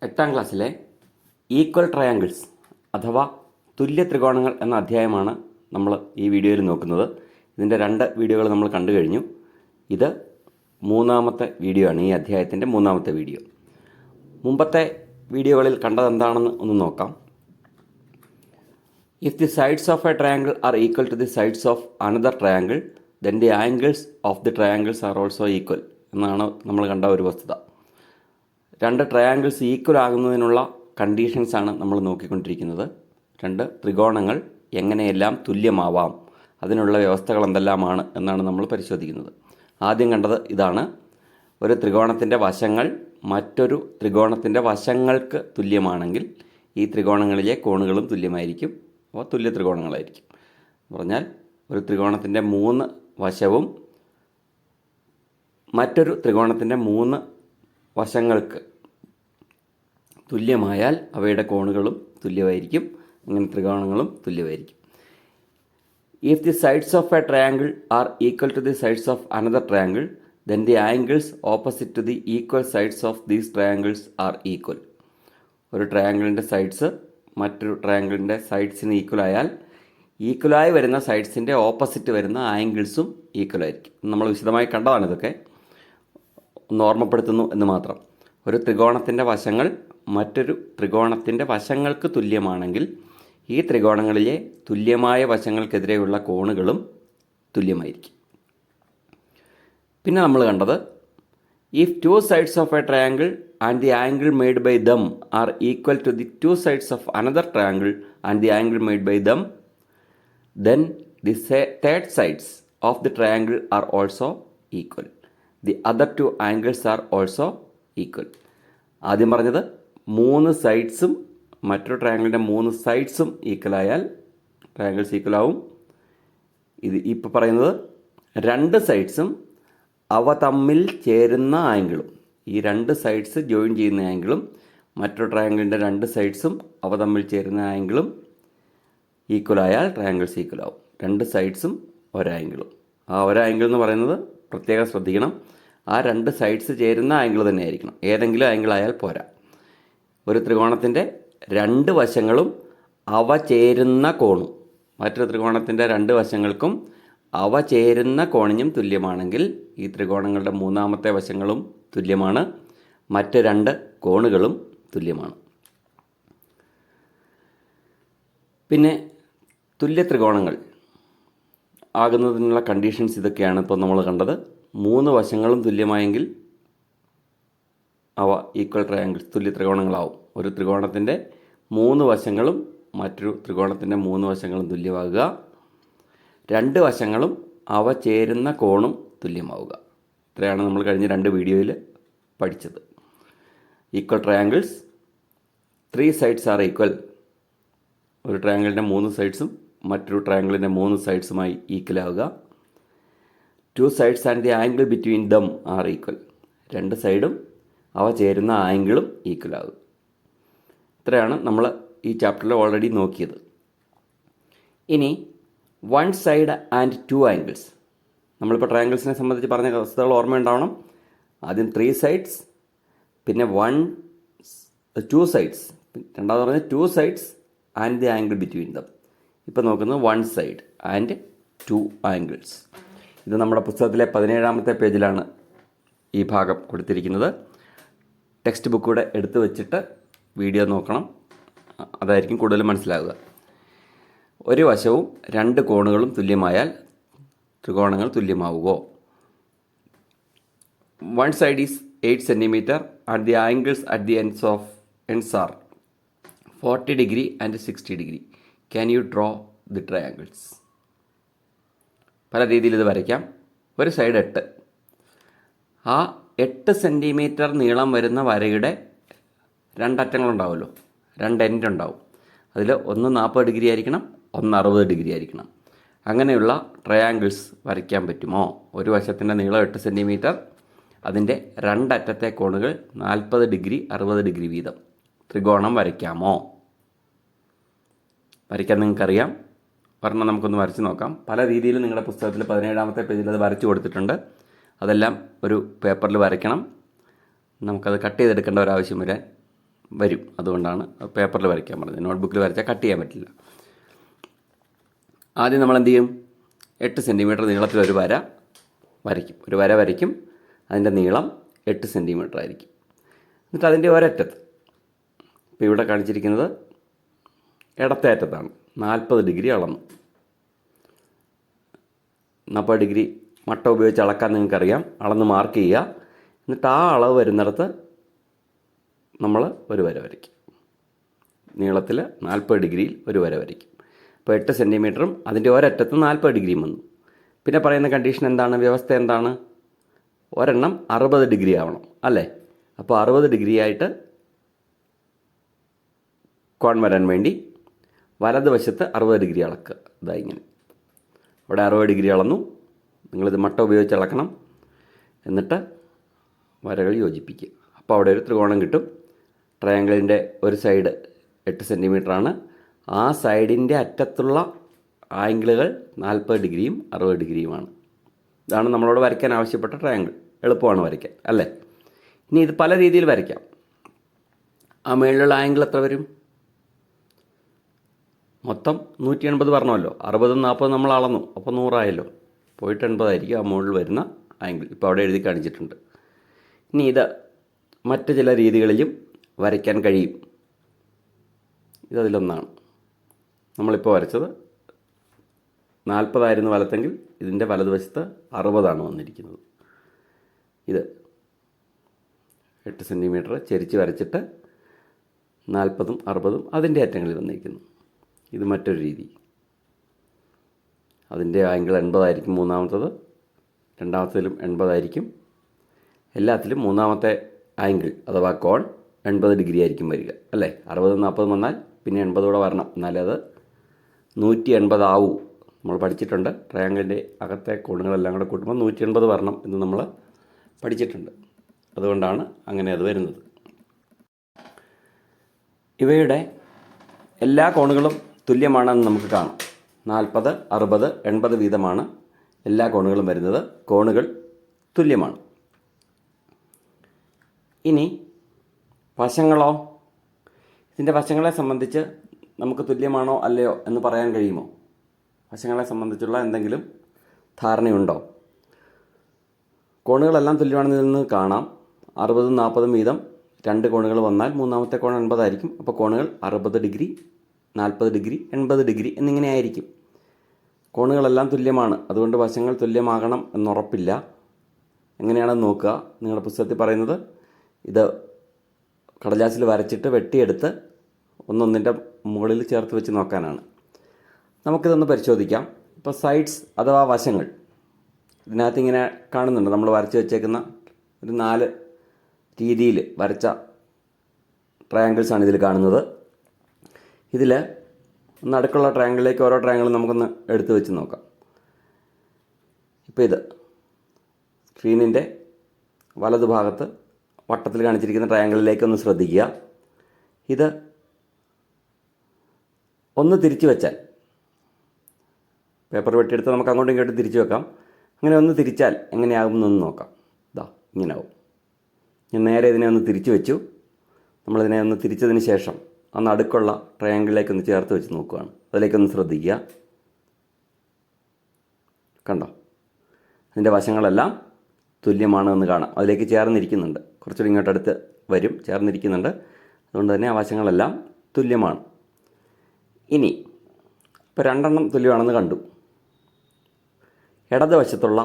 8ാം ക്ലാസ്സിലെ equal triangles അഥവാ തുല്യ ത്രികോണങ്ങൾ എന്ന അധ്യായമാണ് നമ്മൾ ഈ വീഡിയോയിൽ നോക്കുന്നത്. ഇതിൻ്റെ 2 വീഡിയോകൾ നമ്മൾ കണ്ടു കഴിഞ്ഞു. ഇത് 3ാമത്തെ വീഡിയോ ആണ്, ഈ അധ്യായത്തിൻ്റെ 3ാമത്തെ വീഡിയോ. മുമ്പത്തെ വീഡിയോകളിൽ കണ്ടതെന്താണെന്ന് ഒന്ന് നോക്കാം. If the sides of a triangle are equal to the sides of another triangle then the angles of the triangles are also equal എന്നാണ് നമ്മൾ കണ്ട ഒരു വസ്തുത. 2 ട്രയാങ്കിൾസ് ഈക്വൽ ആകുന്നതിനുള്ള കണ്ടീഷൻസാണ് നമ്മൾ നോക്കിക്കൊണ്ടിരിക്കുന്നത്. 2 ത്രികോണങ്ങൾ എങ്ങനെയെല്ലാം തുല്യമാവാം, അതിനുള്ള വ്യവസ്ഥകൾ എന്തെല്ലാമാണ് എന്നാണ് നമ്മൾ പരിശോധിക്കുന്നത്. ആദ്യം കണ്ടത് ഇതാണ്: ഒരു ത്രികോണത്തിൻ്റെ വശങ്ങൾ മറ്റൊരു ത്രികോണത്തിൻ്റെ വശങ്ങൾക്ക് തുല്യമാണെങ്കിൽ ഈ ത്രികോണങ്ങളിലെ കോണുകളും തുല്യമായിരിക്കും, അപ്പോൾ തുല്യ ത്രികോണങ്ങളായിരിക്കും. പറഞ്ഞാൽ ഒരു ത്രികോണത്തിൻ്റെ 3 വശവും മറ്റൊരു ത്രികോണത്തിൻ്റെ 3 വശങ്ങൾക്ക് തുല്യമായാൽ അവയുടെ കോണുകളും തുല്യമായിരിക്കും, ഇങ്ങനെ ത്രികോണങ്ങളും തുല്യമായിരിക്കും. If the sides of a triangle are equal to the sides of another triangle then the angles opposite to the equal sides of these triangles are equal. ഒരു ട്രയാങ്കിളിൻ്റെ സൈഡ്സ് മറ്റൊരു ട്രയാങ്കിളിൻ്റെ സൈഡ്സിന് ഈക്വൽ ആയാൽ ഈക്വലായി വരുന്ന സൈഡ്സിൻ്റെ ഓപ്പോസിറ്റ് വരുന്ന ആംഗിൾസും ഈക്വൽ ആയിരിക്കും. നമ്മൾ വിശദമായി കണ്ടതാണ്, ഇതൊക്കെ ഒന്ന് ഓർമ്മപ്പെടുത്തുന്നു എന്ന് മാത്രം. ഒരു ത്രികോണത്തിൻ്റെ വശങ്ങൾ മറ്റൊരു ത്രികോണത്തിൻ്റെ വശങ്ങൾക്ക് തുല്യമാണെങ്കിൽ ഈ ത്രികോണങ്ങളിലെ തുല്യമായ വശങ്ങൾക്കെതിരെയുള്ള കോണുകളും തുല്യമായിരിക്കും. പിന്നെ നമ്മൾ കണ്ടത് if 2 sides of a triangle and the angle made by them are equal to the 2 sides of another triangle and the angle made by them, then the third sides of the triangle are also equal. The other 2 angles are also equal. ആദ്യം പറഞ്ഞത് 3 സൈഡ്സും മറ്റൊരു ട്രയാങ്കിളിൻ്റെ 3 സൈഡ്സും ഈക്വലായാൽ triangles ഈക്വലാവും. ഇത് ഇപ്പോൾ പറയുന്നത് 2 സൈഡ്സും അവ തമ്മിൽ ചേരുന്ന ആംഗിളും, ഈ 2 സൈഡ്സ് ജോയിൻ ചെയ്യുന്ന ആംഗിളും മറ്റൊരു ട്രയാങ്കിളിൻ്റെ 2 സൈഡ്സും അവ തമ്മിൽ ചേരുന്ന ആംഗിളും ഈക്വലായാൽ ട്രയാങ്കിൾസ് ഈക്വലാവും. 2 സൈഡ്സും ഒരാംഗിളും. ആ ഒരാംഗിൾ എന്ന് പറയുന്നത് പ്രത്യേകം ശ്രദ്ധിക്കണം, ആ 2 സൈഡ്സ് ചേരുന്ന ആംഗിൾ തന്നെ ആയിരിക്കണം, ഏതെങ്കിലും ആംഗിൾ ആയാൽ പോരാ. ഒരു ത്രികോണത്തിൻ്റെ 2 വശങ്ങളും അവ ചേരുന്ന കോണും മറ്റൊരു ത്രികോണത്തിൻ്റെ 2 വശങ്ങൾക്കും അവ ചേരുന്ന കോണിനും തുല്യമാണെങ്കിൽ ഈ ത്രികോണങ്ങളുടെ 3ാമത്തെ വശങ്ങളും തുല്യമാണ്, മറ്റ് 2 കോണുകളും തുല്യമാണ്. പിന്നെ തുല്യ ത്രികോണങ്ങൾ ആകുന്നതിനുള്ള കണ്ടീഷൻസ് ഇതൊക്കെയാണ് ഇപ്പോൾ നമ്മൾ കണ്ടത്. 3 വശങ്ങളും തുല്യമായെങ്കിൽ അവ ഈക്വൽ ട്രയാങ്കിൾസ്, തുല്യ ത്രികോണങ്ങളാവും. ഒരു ത്രികോണത്തിൻ്റെ 3 വശങ്ങളും മറ്റൊരു ത്രികോണത്തിൻ്റെ 3 വശങ്ങളും തുല്യമാകുക. 2 വശങ്ങളും അവ ചേരുന്ന കോണും തുല്യമാവുക. ഇത്രയാണ് നമ്മൾ കഴിഞ്ഞ 2 വീഡിയോയിൽ പഠിച്ചത്. Equal triangles, 3 sides are equal. ഒരു ട്രയാങ്കിളിൻ്റെ 3 സൈഡ്സും മറ്റൊരു ട്രയാങ്കിളിൻ്റെ 3 സൈഡ്സുമായി ഈക്വലാവുക. 2 sides and the angle between them are equal. 2 സൈഡും അവ ചേരുന്ന ആംഗിളും ഈക്വലാകും. ഇത്രയാണ് നമ്മൾ ഈ ചാപ്റ്ററിൽ ഓൾറെഡി നോക്കിയത്. ഇനി 1 side ആൻഡ് 2 angles. നമ്മളിപ്പോൾ ട്രയാങ്കിൾസിനെ സംബന്ധിച്ച് പറഞ്ഞ വസ്തുതകൾ ഓർമ്മയുണ്ടാവണം. ആദ്യം 3 sides, പിന്നെ 2 sides, രണ്ടാമത് പറഞ്ഞാൽ 2 sides and the angle between dum. ഇപ്പോൾ നോക്കുന്നത് 1 side ആൻഡ് 2 angles. ഇത് നമ്മുടെ പുസ്തകത്തിലെ 17ാമത്തെ പേജിലാണ് ഈ ഭാഗം കൊടുത്തിരിക്കുന്നത്. ടെക്സ്റ്റ് ബുക്ക് കൂടെ എടുത്തു വെച്ചിട്ട് വീഡിയോ നോക്കണം, അതായിരിക്കും കൂടുതൽ മനസ്സിലാവുക. ഒരു വശവും 2 കോണുകളും തുല്യമായാൽ ത്രികോണങ്ങൾ തുല്യമാവുമോ? 1 side is 8 centimeter and the angles at the ends are 40 degree and 60 degree. Can you draw the triangles? പല രീതിയിൽ ഇത് വരയ്ക്കാം. ഒരു സൈഡ് 8, ആ 8 സെൻറ്റിമീറ്റർ നീളം വരുന്ന വരയുടെ 2 അറ്റങ്ങളുണ്ടാവുമല്ലോ, 2 എൻഡ് ഉണ്ടാവും. അതിൽ ഒന്ന് 40 ഡിഗ്രി ആയിരിക്കണം, ഒന്ന് 60 ഡിഗ്രി ആയിരിക്കണം. അങ്ങനെയുള്ള ട്രയാങ്കിൾസ് വരയ്ക്കാൻ പറ്റുമോ? ഒരു വശത്തിൻ്റെ നീളം 8 സെൻറ്റിമീറ്റർ, അതിൻ്റെ 2 അറ്റത്തെ കോണുകൾ 40 ഡിഗ്രി 60 ഡിഗ്രി വീതം ത്രികോണം വരയ്ക്കാമോ? വരയ്ക്കാൻ നിങ്ങൾക്കറിയാം. ഒരെണ്ണം നമുക്കൊന്ന് വരച്ച് നോക്കാം. പല രീതിയിൽ നിങ്ങളുടെ പുസ്തകത്തിൽ 17ാമത്തെ പേജിൽ അത് വരച്ചു കൊടുത്തിട്ടുണ്ട്. അതെല്ലാം ഒരു പേപ്പറിൽ വരയ്ക്കണം. നമുക്കത് കട്ട് ചെയ്തെടുക്കേണ്ട ഒരാവശ്യം വരാൻ വരും. അതുകൊണ്ടാണ് പേപ്പറിൽ വരയ്ക്കാൻ പറഞ്ഞത്. നോട്ട്ബുക്കിൽ വരച്ചാൽ കട്ട് ചെയ്യാൻ പറ്റില്ല. ആദ്യം നമ്മൾ എന്ത് ചെയ്യും? 8 സെൻറ്റിമീറ്റർ നീളത്തിലൊരു വര വരയ്ക്കും. ഒരു വര വരയ്ക്കും. അതിൻ്റെ നീളം 8 സെൻറ്റിമീറ്റർ ആയിരിക്കും. എന്നിട്ട് അതിൻ്റെ ഒരറ്റത്ത്, ഇപ്പോൾ ഇവിടെ കാണിച്ചിരിക്കുന്നത് ഇടത്തെ അറ്റത്താണ്, 40 ഡിഗ്രി അളന്നു. 40 ഡിഗ്രി മട്ട ഉപയോഗിച്ച് അളക്കാൻ നിങ്ങൾക്കറിയാം. അളന്ന് മാർക്ക് ചെയ്യുക. എന്നിട്ട് ആ അളവ് വരുന്നിടത്ത് നമ്മൾ ഒരു വര വരയ്ക്കും. നീളത്തിൽ 40 ഡിഗ്രിയിൽ ഒരു വര വരയ്ക്കും. അപ്പോൾ 8 സെൻറ്റിമീറ്ററും അതിൻ്റെ ഒരറ്റത്ത് 40 ഡിഗ്രിയും വന്നു. പിന്നെ പറയുന്ന കണ്ടീഷൻ എന്താണ്? വ്യവസ്ഥ എന്താണ്? ഒരെണ്ണം 60 ഡിഗ്രി ആവണം, അല്ലേ? അപ്പോൾ 60 ഡിഗ്രി ആയിട്ട് കോൺ വരാൻ വേണ്ടി വലതുവശത്ത് 60 ഡിഗ്രി അളക്കുക. ഇതാ ഇങ്ങനെ. ഇവിടെ 60 ഡിഗ്രി അളന്നു. നിങ്ങളിത് മട്ട ഉപയോഗിച്ച് അളക്കണം. എന്നിട്ട് വരകൾ യോജിപ്പിക്കുക. അപ്പോൾ അവിടെ ഒരു ത്രികോണം കിട്ടും. ട്രയാങ്കിളിൻ്റെ ഒരു സൈഡ് 8 സെൻറ്റിമീറ്ററാണ്. ആ സൈഡിൻ്റെ അറ്റത്തുള്ള ആംഗിളുകൾ 40 ഡിഗ്രിയും 60 ഡിഗ്രിയുമാണ്. ഇതാണ് നമ്മളോട് വരയ്ക്കാൻ ആവശ്യപ്പെട്ട ട്രയാങ്കിൾ. എളുപ്പമാണ് വരയ്ക്കാൻ, അല്ലേ? ഇനി ഇത് പല രീതിയിൽ വരയ്ക്കാം. ആ മേളിലുള്ള ആംഗിൾ എത്ര വരും? മൊത്തം 180 പറഞ്ഞമല്ലോ. 60ഉം 40ഉം നമ്മൾ അളന്നു. അപ്പോൾ 100 ആയല്ലോ. പോയിട്ട് 80 ആയിരിക്കും ആ മുകളിൽ വരുന്ന ആംഗിൾ. ഇപ്പോൾ അവിടെ എഴുതി കാണിച്ചിട്ടുണ്ട്. ഇനി ഇത് മറ്റ് ചില രീതികളിലും വരയ്ക്കാൻ കഴിയും. ഇതതിലൊന്നാണ്. നമ്മളിപ്പോൾ വരച്ചത് 40 ആയിരുന്നു വലത്തെങ്കിൽ ഇതിൻ്റെ വലതുവശത്ത് 60 വന്നിരിക്കുന്നത്. ഇത് 8 സെൻറ്റിമീറ്റർ ചെരിച്ച് വരച്ചിട്ട് 40ഉം 60ഉം അതിൻ്റെ അറ്റങ്ങളിൽ വന്നിരിക്കുന്നു. ഇത് മറ്റൊരു രീതി. അതിൻ്റെ ആംഗിൾ 80 ആയിരിക്കും മൂന്നാമത്തത്. രണ്ടാമത്തേലും 80 ആയിരിക്കും. എല്ലാത്തിലും മൂന്നാമത്തെ ആംഗിൾ അഥവാ കോൺ 80 ഡിഗ്രി ആയിരിക്കും വരിക, അല്ലേ? 60ഉം 40ഉം വന്നാൽ പിന്നെ 80 കൂടെ വരണം. എന്നാലേ അത് 180 ആവൂ. നമ്മൾ പഠിച്ചിട്ടുണ്ട്. ട്രയാങ്കിളിൻ്റെ അകത്തെ കോണുകളെല്ലാം കൂടെ കൂട്ടുമ്പോൾ 180 വരണം എന്ന് നമ്മൾ പഠിച്ചിട്ടുണ്ട്. അതുകൊണ്ടാണ് അങ്ങനെ അത് വരുന്നത്. ഇവയുടെ എല്ലാ കോണുകളും തുല്യമാണെന്ന് നമുക്ക് കാണാം. 40, 60, 80 വീതമാണ് എല്ലാ കോണുകളും വരുന്നത്. കോണുകൾ തുല്യമാണ്. ഇനി വശങ്ങളോ? ഇതിൻ്റെ വശങ്ങളെ സംബന്ധിച്ച് നമുക്ക് തുല്യമാണോ അല്ലയോ എന്ന് പറയാൻ കഴിയുമോ? വശങ്ങളെ സംബന്ധിച്ചുള്ള എന്തെങ്കിലും ധാരണയുണ്ടോ? കോണുകളെല്ലാം തുല്യമാണെന്ന് നിന്ന് കാണാം. 60ഉം 40ഉം വീതം 2 കോണുകൾ വന്നാൽ മൂന്നാമത്തെ കോൺ 80 ആയിരിക്കും. അപ്പോൾ കോണുകൾ 60 ഡിഗ്രി, 40 ഡിഗ്രി, 80 ഡിഗ്രി എന്നിങ്ങനെ ആയിരിക്കും. കോണുകളെല്ലാം തുല്യമാണ്. അതുകൊണ്ട് വശങ്ങൾ തുല്യമാകണം എന്നുറപ്പില്ല. എങ്ങനെയാണെന്ന് നോക്കുക. നിങ്ങളുടെ പുസ്തകത്തിൽ പറയുന്നത് ഇത് കടലാസിൽ വരച്ചിട്ട് വെട്ടിയെടുത്ത് ഒന്നൊന്നിൻ്റെ മുകളിൽ ചേർത്ത് വെച്ച് നോക്കാനാണ്. നമുക്കിതൊന്ന് പരിശോധിക്കാം. ഇപ്പോൾ സൈഡ്സ് അഥവാ വശങ്ങൾ ഇതിനകത്ത് ഇങ്ങനെ കാണുന്നുണ്ട്. നമ്മൾ വരച്ച് വെച്ചേക്കുന്ന ഒരു 4 രീതിയിൽ വരച്ച ട്രയാങ്കിൾസാണ് ഇതിൽ കാണുന്നത്. ഇതിൽ നടുക്കുള്ള ട്രയാങ്കിളിലേക്ക് ഓരോ ട്രയാങ്കിളും നമുക്കൊന്ന് എടുത്ത് വെച്ച് നോക്കാം. ഇപ്പോൾ ഇത് സ്ക്രീനിൻ്റെ വലതുഭാഗത്ത് വട്ടത്തിൽ കാണിച്ചിരിക്കുന്ന ട്രയാങ്കിളിലേക്കൊന്ന് ശ്രദ്ധിക്കുക. ഇത് ഒന്ന് തിരിച്ചു വെച്ചാൽ, പേപ്പർ വെട്ടിയെടുത്ത് നമുക്ക് അങ്ങോട്ടും ഇങ്ങോട്ടും തിരിച്ചു വെക്കാം. അങ്ങനെ ഒന്ന് തിരിച്ചാൽ എങ്ങനെയാകുമെന്നൊന്ന് നോക്കാം. ഇതാ ഇങ്ങനെ ആവും. ഞാൻ നേരെ ഇതിനെ ഒന്ന് തിരിച്ചു വെച്ചു. നമ്മളിതിനെ ഒന്ന് തിരിച്ചതിന് ശേഷം ആ നടുക്കുള്ള ട്രയാങ്കിളിലേക്കൊന്ന് ചേർത്ത് വെച്ച് നോക്കുകയാണ്. അതിലേക്കൊന്ന് ശ്രദ്ധിക്കുക. കണ്ടോ? അതിൻ്റെ വശങ്ങളെല്ലാം തുല്യമാണ് എന്ന് കാണാം. അതിലേക്ക് ചേർന്നിരിക്കുന്നുണ്ട്. കുറച്ചുകൂടി ഇങ്ങോട്ടടുത്ത് വരും. ചേർന്നിരിക്കുന്നുണ്ട്. അതുകൊണ്ട് തന്നെ ആ വശങ്ങളെല്ലാം തുല്യമാണ്. ഇനി ഇപ്പോൾ 2 തുല്യമാണെന്ന് കണ്ടു. ഇടതുവശത്തുള്ള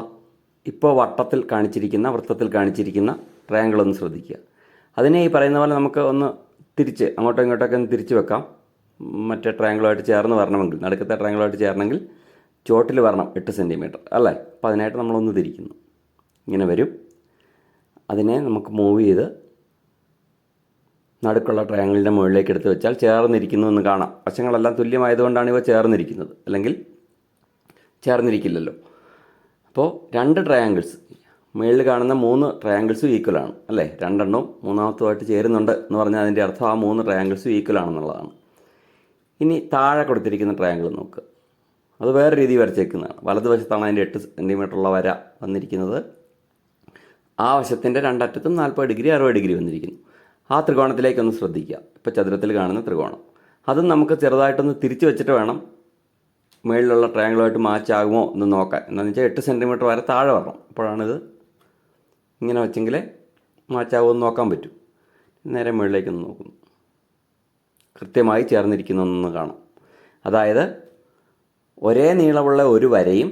ഇപ്പോൾ വൃത്തത്തിൽ കാണിച്ചിരിക്കുന്ന ട്രയാങ്കിൾ ഒന്ന് ശ്രദ്ധിക്കുക. അതിനെ ഈ പറയുന്ന പോലെ നമുക്ക് ഒന്ന് തിരിച്ച് അങ്ങോട്ടോ ഇങ്ങോട്ടൊക്കെ ഒന്ന് തിരിച്ച് വെക്കാം. മറ്റേ ട്രയാങ്കിളുമായിട്ട് ചേർന്ന് വരണമെങ്കിൽ, നടുക്കത്തെ ട്രയാങ്കിളുമായിട്ട് ചേരണമെങ്കിൽ ചോട്ടിൽ വരണം 8 സെൻറ്റിമീറ്റർ, അല്ലേ? അപ്പോൾ അതിനായിട്ട് നമ്മളൊന്ന് തിരിക്കുന്നു. ഇങ്ങനെ വരും. അതിനെ നമുക്ക് മൂവ് ചെയ്ത് നടുക്കുള്ള ട്രയാങ്കിളിൻ്റെ മുകളിലേക്ക് എടുത്ത് വെച്ചാൽ ചേർന്നിരിക്കുന്നു എന്ന് കാണാം. വശങ്ങളെല്ലാം തുല്യമായതുകൊണ്ടാണ് ഇവ ചേർന്നിരിക്കുന്നത്. അല്ലെങ്കിൽ ചേർന്നിരിക്കില്ലല്ലോ. അപ്പോൾ 2 ട്രയാങ്കിൾസ്, മുകളിൽ കാണുന്ന 3 ട്രയാങ്കിൾസും ഈക്വലാണ്, അല്ലേ? 2 മൂന്നാമത്തുമായിട്ട് ചേരുന്നുണ്ട് എന്ന് പറഞ്ഞാൽ അതിൻ്റെ അർത്ഥം ആ 3 ട്രയാങ്കിൾസും ഈക്വലാണെന്നുള്ളതാണ്. ഇനി താഴെ കൊടുത്തിരിക്കുന്ന ട്രയാങ്കിൾ നോക്കുക. അത് വേറെ രീതി വരച്ചേക്കുന്നതാണ്. വലതുവശത്താണ് അതിൻ്റെ 8 സെൻറ്റിമീറ്ററുള്ള വര വന്നിരിക്കുന്നത്. ആ വശത്തിൻ്റെ 2 അറ്റത്തും 40 ഡിഗ്രി 60 ഡിഗ്രി വന്നിരിക്കുന്നു. ആ ത്രികോണത്തിലേക്കൊന്ന് ശ്രദ്ധിക്കുക. ഇപ്പോൾ ചതുരത്തിൽ കാണുന്ന ത്രികോണം, അതും നമുക്ക് ചെറുതായിട്ടൊന്ന് തിരിച്ച് വെച്ചിട്ട് വേണം മുകളിലുള്ള ട്രയാങ്കിളുമായിട്ട് മാച്ച് ആകുമോ എന്ന് നോക്കാൻ. എന്താണെന്ന് വെച്ചാൽ 8 സെൻറ്റിമീറ്റർ വരെ താഴെ വരണം. അപ്പോഴാണിത് ഇങ്ങനെ വെച്ചെങ്കിലേ മാച്ച് ആകുമോ എന്ന് നോക്കാൻ പറ്റും. നേരെ മുകളിലേക്കൊന്ന് നോക്കുന്നു, കൃത്യമായി ചേർന്നിരിക്കുന്നൊന്ന് കാണാം. അതായത് ഒരേ നീളമുള്ള ഒരു വരയും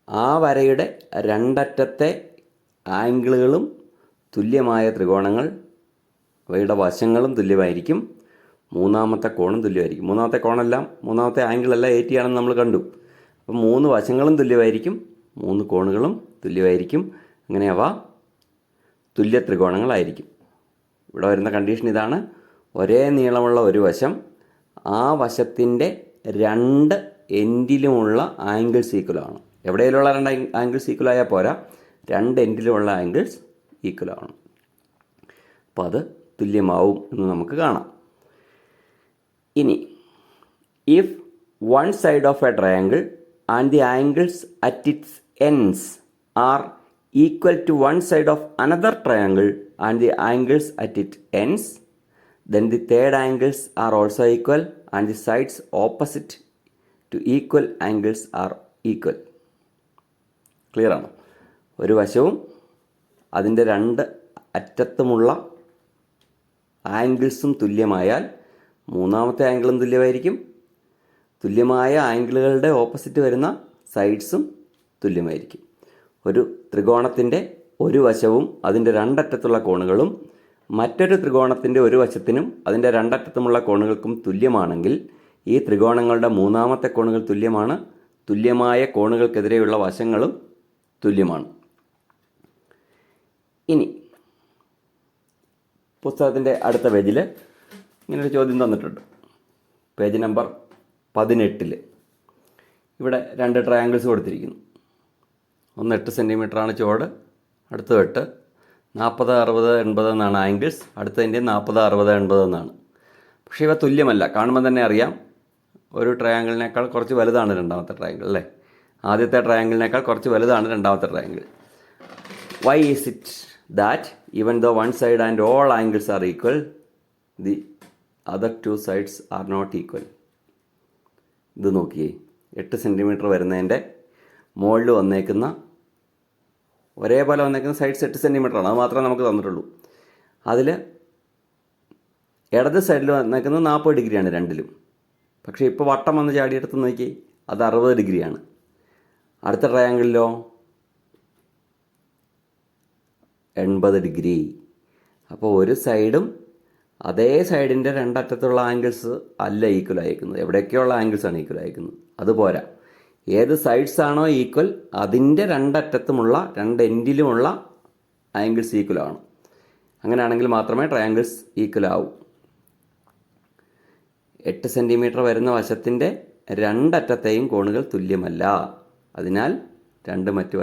ആ വരയുടെ രണ്ടറ്റത്തെ ആംഗിളുകളും തുല്യമായ ത്രികോണങ്ങൾ, അവയുടെ വശങ്ങളും തുല്യമായിരിക്കും, മൂന്നാമത്തെ കോണും തുല്യമായിരിക്കും. മൂന്നാമത്തെ ആംഗിളെല്ലാം 80 ആണെന്ന് നമ്മൾ കണ്ടു. അപ്പോൾ 3 വശങ്ങളും തുല്യമായിരിക്കും, 3 കോണുകളും തുല്യമായിരിക്കും. അങ്ങനെ അവ തുല്യ ത്രികോണങ്ങളായിരിക്കും. ഇവിടെ വരുന്ന കണ്ടീഷൻ ഇതാണ്: ഒരേ നീളമുള്ള ഒരു വശം, ആ വശത്തിൻ്റെ 2 എൻഡിലുമുള്ള ആംഗിൾസ് ഈക്വലാണ്. എവിടെയെങ്കിലുള്ള 2 ആംഗിൾസ് ഈക്വലായാൽ പോരാ, 2 എൻഡിലുമുള്ള ആംഗിൾസ് ഈക്വലാണ്. അപ്പോൾ അത് തുല്യമാവും എന്ന് നമുക്ക് കാണാം. ഇനി if one side of a triangle and the angles at its ends are equal to one side of another triangle and the angles at it ends, then the third angles are also equal and the sides opposite to equal angles are equal. Clear ആണ്? ഒരു വശവും അതിൻ്റെ 2 അറ്റത്തുമുള്ള ആംഗിൾസും തുല്യമായാൽ മൂന്നാമത്തെ ആംഗിളും തുല്യമായിരിക്കും, തുല്യമായ ആംഗിളുകളുടെ opposite വരുന്ന സൈഡ്സും തുല്യമായിരിക്കും. ഒരു ത്രികോണത്തിൻ്റെ ഒരു വശവും അതിൻ്റെ 2 അറ്റത്തുള്ള കോണുകളും മറ്റൊരു ത്രികോണത്തിൻ്റെ ഒരു വശത്തിനും അതിൻ്റെ 2 അറ്റത്തുമുള്ള കോണുകൾക്കും തുല്യമാണെങ്കിൽ ഈ ത്രികോണങ്ങളുടെ മൂന്നാമത്തെ കോണുകൾ തുല്യമാണ്, തുല്യമായ കോണുകൾക്കെതിരെയുള്ള വശങ്ങളും തുല്യമാണ്. ഇനി പുസ്തകത്തിൻ്റെ അടുത്ത പേജിൽ ഇങ്ങനൊരു ചോദ്യം തന്നിട്ടുണ്ട്. Page number 18. ഇവിടെ 2 ട്രയാങ്കിൾസ് കൊടുത്തിരിക്കുന്നു. ഒന്ന് 8 സെൻറ്റിമീറ്ററാണ് ചുവട്, അടുത്ത 8, 40, 60, 80 എന്നാണ് ആംഗിൾസ്, അടുത്തതിൻ്റെ 40, 60, 80 എന്നാണ്. പക്ഷേ ഇവ തുല്യമല്ല. കാണുമ്പോൾ തന്നെ അറിയാം, ഒരു ട്രയാങ്കിളിനേക്കാൾ കുറച്ച് വലുതാണ് രണ്ടാമത്തെ ട്രയാങ്കിൾ അല്ലേ? ആദ്യത്തെ ട്രയാങ്കിളിനേക്കാൾ കുറച്ച് വലുതാണ് രണ്ടാമത്തെ triangle. Why is it that even though one side and all angles are equal, the other 2 sides are not equal? ഇത് നോക്കിയേ, 8 സെൻറ്റിമീറ്റർ വരുന്നതിൻ്റെ മുകളിൽ വന്നേക്കുന്ന ഒരേപോലെ വന്നേക്കുന്ന സൈഡ്സ് 8 സെൻറ്റിമീറ്ററാണ്. അത് മാത്രമേ നമുക്ക് തന്നിട്ടുള്ളൂ. അതിൽ ഇടത് സൈഡിൽ വന്നേക്കുന്നത് 40 ഡിഗ്രിയാണ് രണ്ടിലും. പക്ഷേ ഇപ്പോൾ വട്ടം വന്ന് ചാടിയെടുത്ത് നോക്കി, അത് 60 ഡിഗ്രിയാണ്. അടുത്ത ട്രയാങ്കിളിലോ 80 ഡിഗ്രി. അപ്പോൾ ഒരു സൈഡും അതേ സൈഡിൻ്റെ 2 അറ്റത്തുള്ള ആംഗിൾസ് അല്ല ഈക്വൽ അയക്കുന്നത്, എവിടെയൊക്കെയുള്ള ആംഗിൾസാണ് ഈക്വൽ അയക്കുന്നത്. അതുപോരാ, ഏത് സൈഡ്സ് ആണോ ഈക്വൽ അതിൻ്റെ 2 അറ്റത്തുമുള്ള 2 എൻഡിലുമുള്ള ആംഗിൾസ് ഈക്വൽ ആണ്. അങ്ങനെയാണെങ്കിൽ മാത്രമേ ട്രയാങ്കിൾസ് ഈക്വൽ ആവൂ. 8 സെൻറ്റിമീറ്റർ വരുന്ന വശത്തിൻ്റെ 2 അറ്റത്തെയും കോണുകൾ തുല്യമല്ല. അതിനാൽ മറ്റ്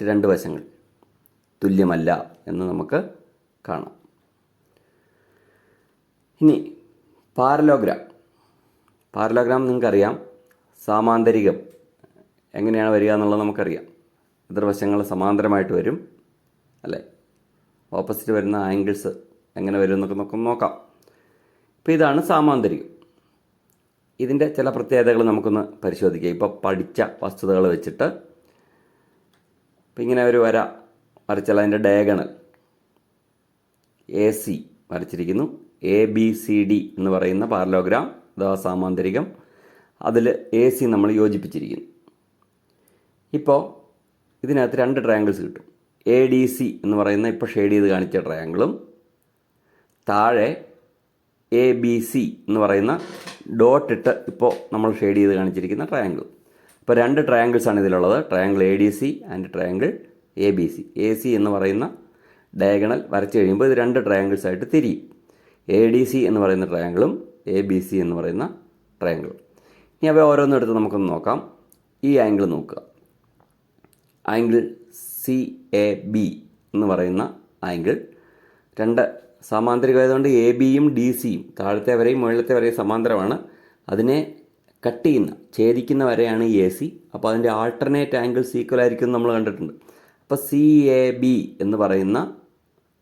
2 വശങ്ങൾ തുല്യമല്ല എന്ന് നമുക്ക് കാണാം. ഇനി പാരലോഗ്രാം നിങ്ങൾക്കറിയാം. സാമാന്തരികം എങ്ങനെയാണ് വരിക എന്നുള്ളത് നമുക്കറിയാം. എതിർവശങ്ങൾ സമാന്തരമായിട്ട് വരും അല്ലേ? ഓപ്പോസിറ്റ് വരുന്ന ആംഗിൾസ് എങ്ങനെ വരും എന്നൊക്കെ നമുക്ക് നോക്കാം. ഇപ്പോൾ ഇതാണ് സാമാന്തരികം. ഇതിൻ്റെ ചില പ്രത്യേകതകൾ നമുക്കൊന്ന് പരിശോധിക്കാം. ഇപ്പോൾ പഠിച്ച വസ്തുതകൾ വെച്ചിട്ട് ഇപ്പം ഇങ്ങനെ ഒരു വര വരച്ചാൽ അതിൻ്റെ ഡയഗണൽ AC വരച്ചിരിക്കുന്നു. ABCD എന്ന് പറയുന്ന പാരലോഗ്രാം അഥവാ സാമാന്തരികം, അതിൽ AC നമ്മൾ യോജിപ്പിച്ചിരിക്കുന്നു. ഇപ്പോൾ ഇതിനകത്ത് 2 ട്രയാങ്കിൾസ് കിട്ടും. ADC എന്ന് പറയുന്ന ഇപ്പോൾ ഷെയ്ഡ് ചെയ്ത് കാണിച്ച ട്രയാങ്കിളും താഴെ ABC എന്ന് പറയുന്ന ഡോട്ട് ഇട്ട് ഇപ്പോൾ നമ്മൾ ഷെയ്ഡ് ചെയ്ത് കാണിച്ചിരിക്കുന്ന ട്രയാങ്കിളും. ഇപ്പോൾ 2 ട്രയാങ്കിൾസാണ് ഇതിലുള്ളത്, triangle ADC and triangle ABC. AC എന്ന് പറയുന്ന ഡയഗണൽ വരച്ച് കഴിയുമ്പോൾ ഇത് 2 ട്രയാങ്കിൾസായിട്ട് തിരിയും. ADC എന്ന് പറയുന്ന ട്രയാങ്കിളും ABC എന്ന് പറയുന്ന ട്രയാങ്കിളും. ഇനി അവ ഓരോന്നും എടുത്ത് നമുക്കൊന്ന് നോക്കാം. ഈ ആംഗിൾ നോക്കുക. ആംഗിൾ CAB എന്ന് പറയുന്ന ആംഗിൾ 2 സമാന്തരികമായതുകൊണ്ട് ABയും DCയും താഴത്തെ വരെയും മുകളിലത്തെ വരെയും സമാന്തരമാണ്. അതിനെ കട്ട് ചെയ്യുന്ന ഛേദിക്കുന്ന വരെയാണ് AC. അപ്പോൾ അതിൻ്റെ ആൾട്ടർനേറ്റ് ആംഗിൾസ് ഈക്വൽ ആയിരിക്കും നമ്മൾ കണ്ടിട്ടുണ്ട്. അപ്പോൾ CAB എന്ന് പറയുന്ന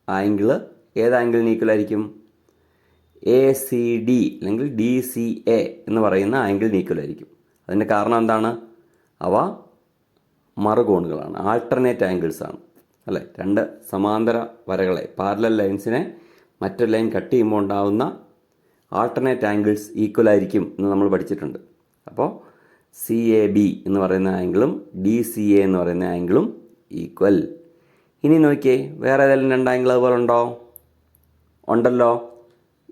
ആംഗിള് ഏത് ആംഗിളിന് ഈക്വലായിരിക്കും? ACD അല്ലെങ്കിൽ DCA എന്ന് പറയുന്ന ആംഗിളിന് ഈക്വലായിരിക്കും. അതിൻ്റെ കാരണം എന്താണ്? അവ മറുകോണുകളാണ്, ആൾട്ടർനേറ്റ് ആംഗിൾസ് ആണ്, അല്ലേ? രണ്ട് സമാന്തര വരകളെ, പാരലൽ ലൈൻസിനെ മറ്റൊരു ലൈൻ കട്ട് ചെയ്യുമ്പോൾ ഉണ്ടാകുന്ന ആൾട്ടർനേറ്റ് ആംഗിൾസ് ഈക്വലായിരിക്കും എന്ന് നമ്മൾ പഠിച്ചിട്ടുണ്ട്. അപ്പോൾ CAB എന്ന് പറയുന്ന ആംഗിളും DCA എന്ന് പറയുന്ന ആംഗിളും ഈക്വൽ. ഇനി നോക്കിയേ, വേറെ ഏതെങ്കിലും രണ്ട് ആംഗിൾ അതുപോലെ ഉണ്ടോ? ഉണ്ടല്ലോ.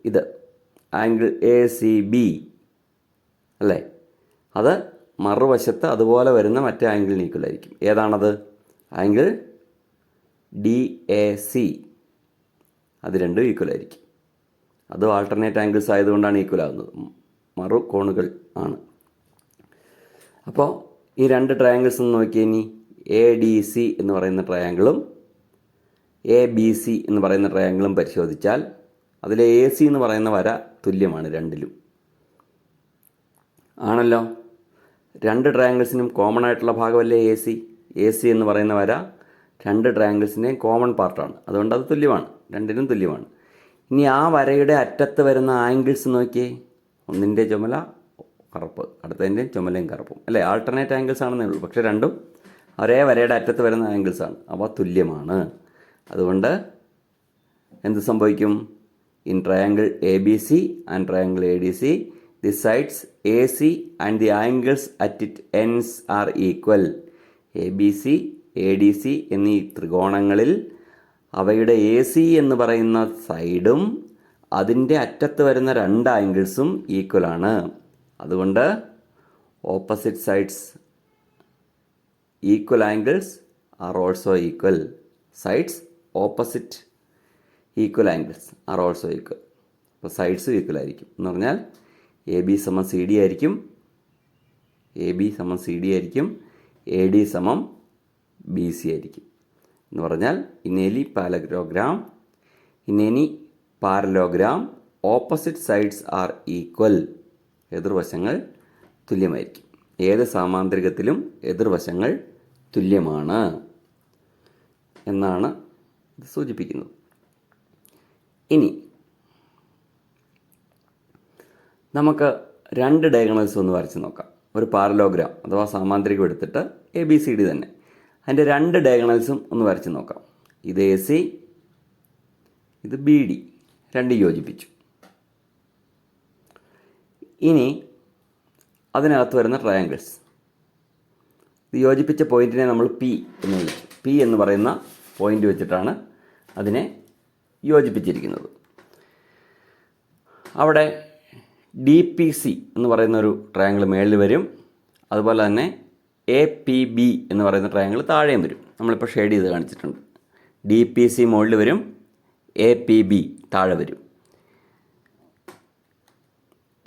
ഇത് ആംഗിൾ ACB അല്ലേ? അത് മറുവശത്ത് അതുപോലെ വരുന്ന മറ്റേ ആംഗിളിന് ഈക്വൽ ആയിരിക്കും. ഏതാണത്? Angle DAC. അത് രണ്ടും ഈക്വൽ ആയിരിക്കും. അത് ആൾട്ടർനേറ്റ് ആംഗിൾസ് ആയതുകൊണ്ടാണ് ഈക്വൽ ആകുന്നത്, മറു കോണുകൾ ആണ്. അപ്പോൾ ഈ രണ്ട് ട്രയാങ്കിൾസ് ഒന്ന് നോക്കിയേ. ഇനി ADC എന്ന് പറയുന്ന ട്രയാങ്കിളും ABC എന്ന് പറയുന്ന ട്രയാങ്കിളും പരിശോധിച്ചാൽ അതിലെ AC എന്ന് പറയുന്ന വര തുല്യമാണ് രണ്ടിലും. ആണല്ലോ. രണ്ട് ട്രയാങ്കിൾസിനും കോമൺ ആയിട്ടുള്ള ഭാഗമല്ലേ AC എന്ന് പറയുന്ന വര രണ്ട് ട്രയാങ്കിൾസിൻ്റെയും കോമൺ പാർട്ടാണ്. അതുകൊണ്ട് അത് തുല്യമാണ്, രണ്ടിനും തുല്യമാണ്. ഇനി ആ വരയുടെ അറ്റത്ത് വരുന്ന ആംഗിൾസ് നോക്കിയേ. ഒന്നിൻ്റെ ചുമല കറുപ്പ്, അടുത്തതിൻ്റെയും ചുമലയും കറുപ്പും, അല്ലേ? ആൾട്ടർനേറ്റ് ആംഗിൾസ് ആണെന്നേ ഉള്ളൂ, പക്ഷേ രണ്ടും ഒരേ വരയുടെ അറ്റത്ത് വരുന്ന ആംഗിൾസാണ്. അവ തുല്യമാണ്. അതുകൊണ്ട് എന്ത് സംഭവിക്കും? In triangle ABC and triangle ADC, the sides AC and the angles at it ends are equal. ABC, ADC എന്നീ ത്രികോണങ്ങളിൽ അവയുടെ AC എന്ന് പറയുന്ന സൈഡും അതിൻ്റെ അറ്റത്ത് വരുന്ന രണ്ട് ആംഗിൾസും ഈക്വലാണ്. അതുകൊണ്ട് opposite sides equal angles are also equal. Sides opposite equal angles are also equal. അപ്പോൾ സൈഡ്സും ഈക്വൽ ആയിരിക്കും എന്ന് പറഞ്ഞാൽ AB സമം CD ആയിരിക്കും, AB സമം CD ആയിരിക്കും, AD സമം BC ആയിരിക്കും. എന്ന് പറഞ്ഞാൽ in any parallelogram opposite sides are equal. എതിർവശങ്ങൾ തുല്യമായിരിക്കും. ഏത് സാമാന്തരികത്തിലും എതിർവശങ്ങൾ തുല്യമാണ് എന്നാണ് ഇത് സൂചിപ്പിക്കുന്നത്. ഇനി നമുക്ക് രണ്ട് ഡയഗണൽസ് ഒന്ന് വരച്ച് നോക്കാം. ഒരു പാരലോഗ്രാം അഥവാ സാമാന്തരികം എടുത്തിട്ട് ABCD തന്നെ, അതിൻ്റെ രണ്ട് ഡയഗണൽസും ഒന്ന് വരച്ച് നോക്കാം. ഇത് AC, ഇത് BD, രണ്ട് യോജിപ്പിച്ചു. ഇനി അതിനകത്ത് വരുന്ന ട്രയാങ്കിൾസ്, ഇത് യോജിപ്പിച്ച പോയിന്റിനെ നമ്മൾ P എന്ന് വിളിച്ചു. P എന്ന് പറയുന്ന പോയിന്റ് വെച്ചിട്ടാണ് അതിനെ യോജിപ്പിച്ചിരിക്കുന്നത്. അവിടെ DPC എന്ന് പറയുന്ന ഒരു ട്രയാങ്കിൾ മേളിൽ വരും. അതുപോലെ തന്നെ APB എന്ന് പറയുന്ന ട്രയാങ്കിൾ താഴെയും വരും. നമ്മളിപ്പോൾ ഷെയ്ഡ് ചെയ്ത് കാണിച്ചിട്ടുണ്ട്. DPC മുകളിൽ വരും, APB താഴെ വരും.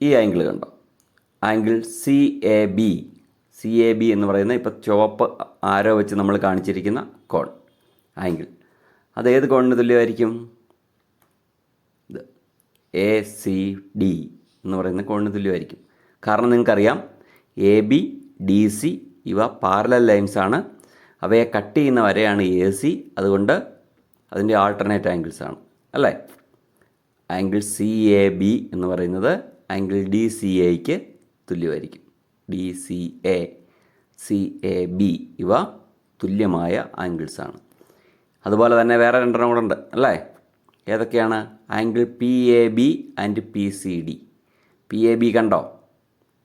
ഈ ആംഗിൾ കണ്ടോ? ആംഗിൾ CAB എന്ന് പറയുന്ന ഇപ്പോൾ ചുവപ്പ് ആരോ വെച്ച് നമ്മൾ കാണിച്ചിരിക്കുന്ന കോൺ ആംഗിൾ, അത് ഏത് കോണിന് തുല്യമായിരിക്കും? ഇത് ACD എന്ന് പറയുന്ന കോണിന് തുല്യമായിരിക്കും. കാരണം നിങ്ങൾക്കറിയാം AB, DC ഇവ പാരലൽ ലൈൻസ് ആണ്. അവയെ കട്ട് ചെയ്യുന്ന വരെയാണ് AC. അതുകൊണ്ട് അതിൻ്റെ ആൾട്ടർനേറ്റ് ആംഗിൾസ് ആണ്, അല്ലേ? ആംഗിൾ CAB എന്ന് പറയുന്നത് ആംഗിൾ DCAയ്ക്ക് തുല്യമായിരിക്കും. DCA, CAB ഇവ തുല്യമായ ആംഗിൾസാണ്. അതുപോലെ തന്നെ വേറെ രണ്ടെണ്ണം കൂടെ ഉണ്ട്, അല്ലേ? ഏതൊക്കെയാണ്? Angle PAB and PCD. PAB കണ്ടോ?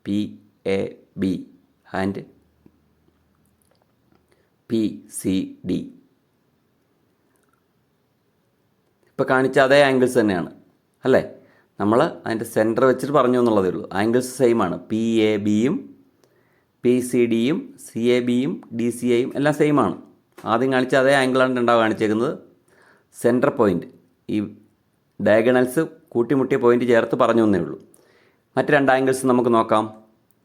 PAB ആൻഡ് PCD ഇപ്പോൾ കാണിച്ച അതേ ആംഗിൾസ് തന്നെയാണ്, അല്ലേ? നമ്മൾ അതിൻ്റെ സെൻറ്റർ വെച്ചിട്ട് പറഞ്ഞു എന്നുള്ളതേ ഉള്ളൂ. ആംഗിൾസ് സെയിം ആണ്. PABയും PCDയും CABയും DCAയും എല്ലാം സെയിം ആണ്. ആദ്യം കാണിച്ച അതേ ആംഗിളാണ് രണ്ടാമത് കാണിച്ചേക്കുന്നത്. സെൻറ്റർ പോയിൻ്റ്, ഈ ഡയഗണൽസ് കൂട്ടിമുട്ടിയ പോയിൻ്റ് ചേർത്ത് പറഞ്ഞു എന്നേ ഉള്ളൂ. മറ്റ് രണ്ട് ആംഗിൾസ് നമുക്ക് നോക്കാം.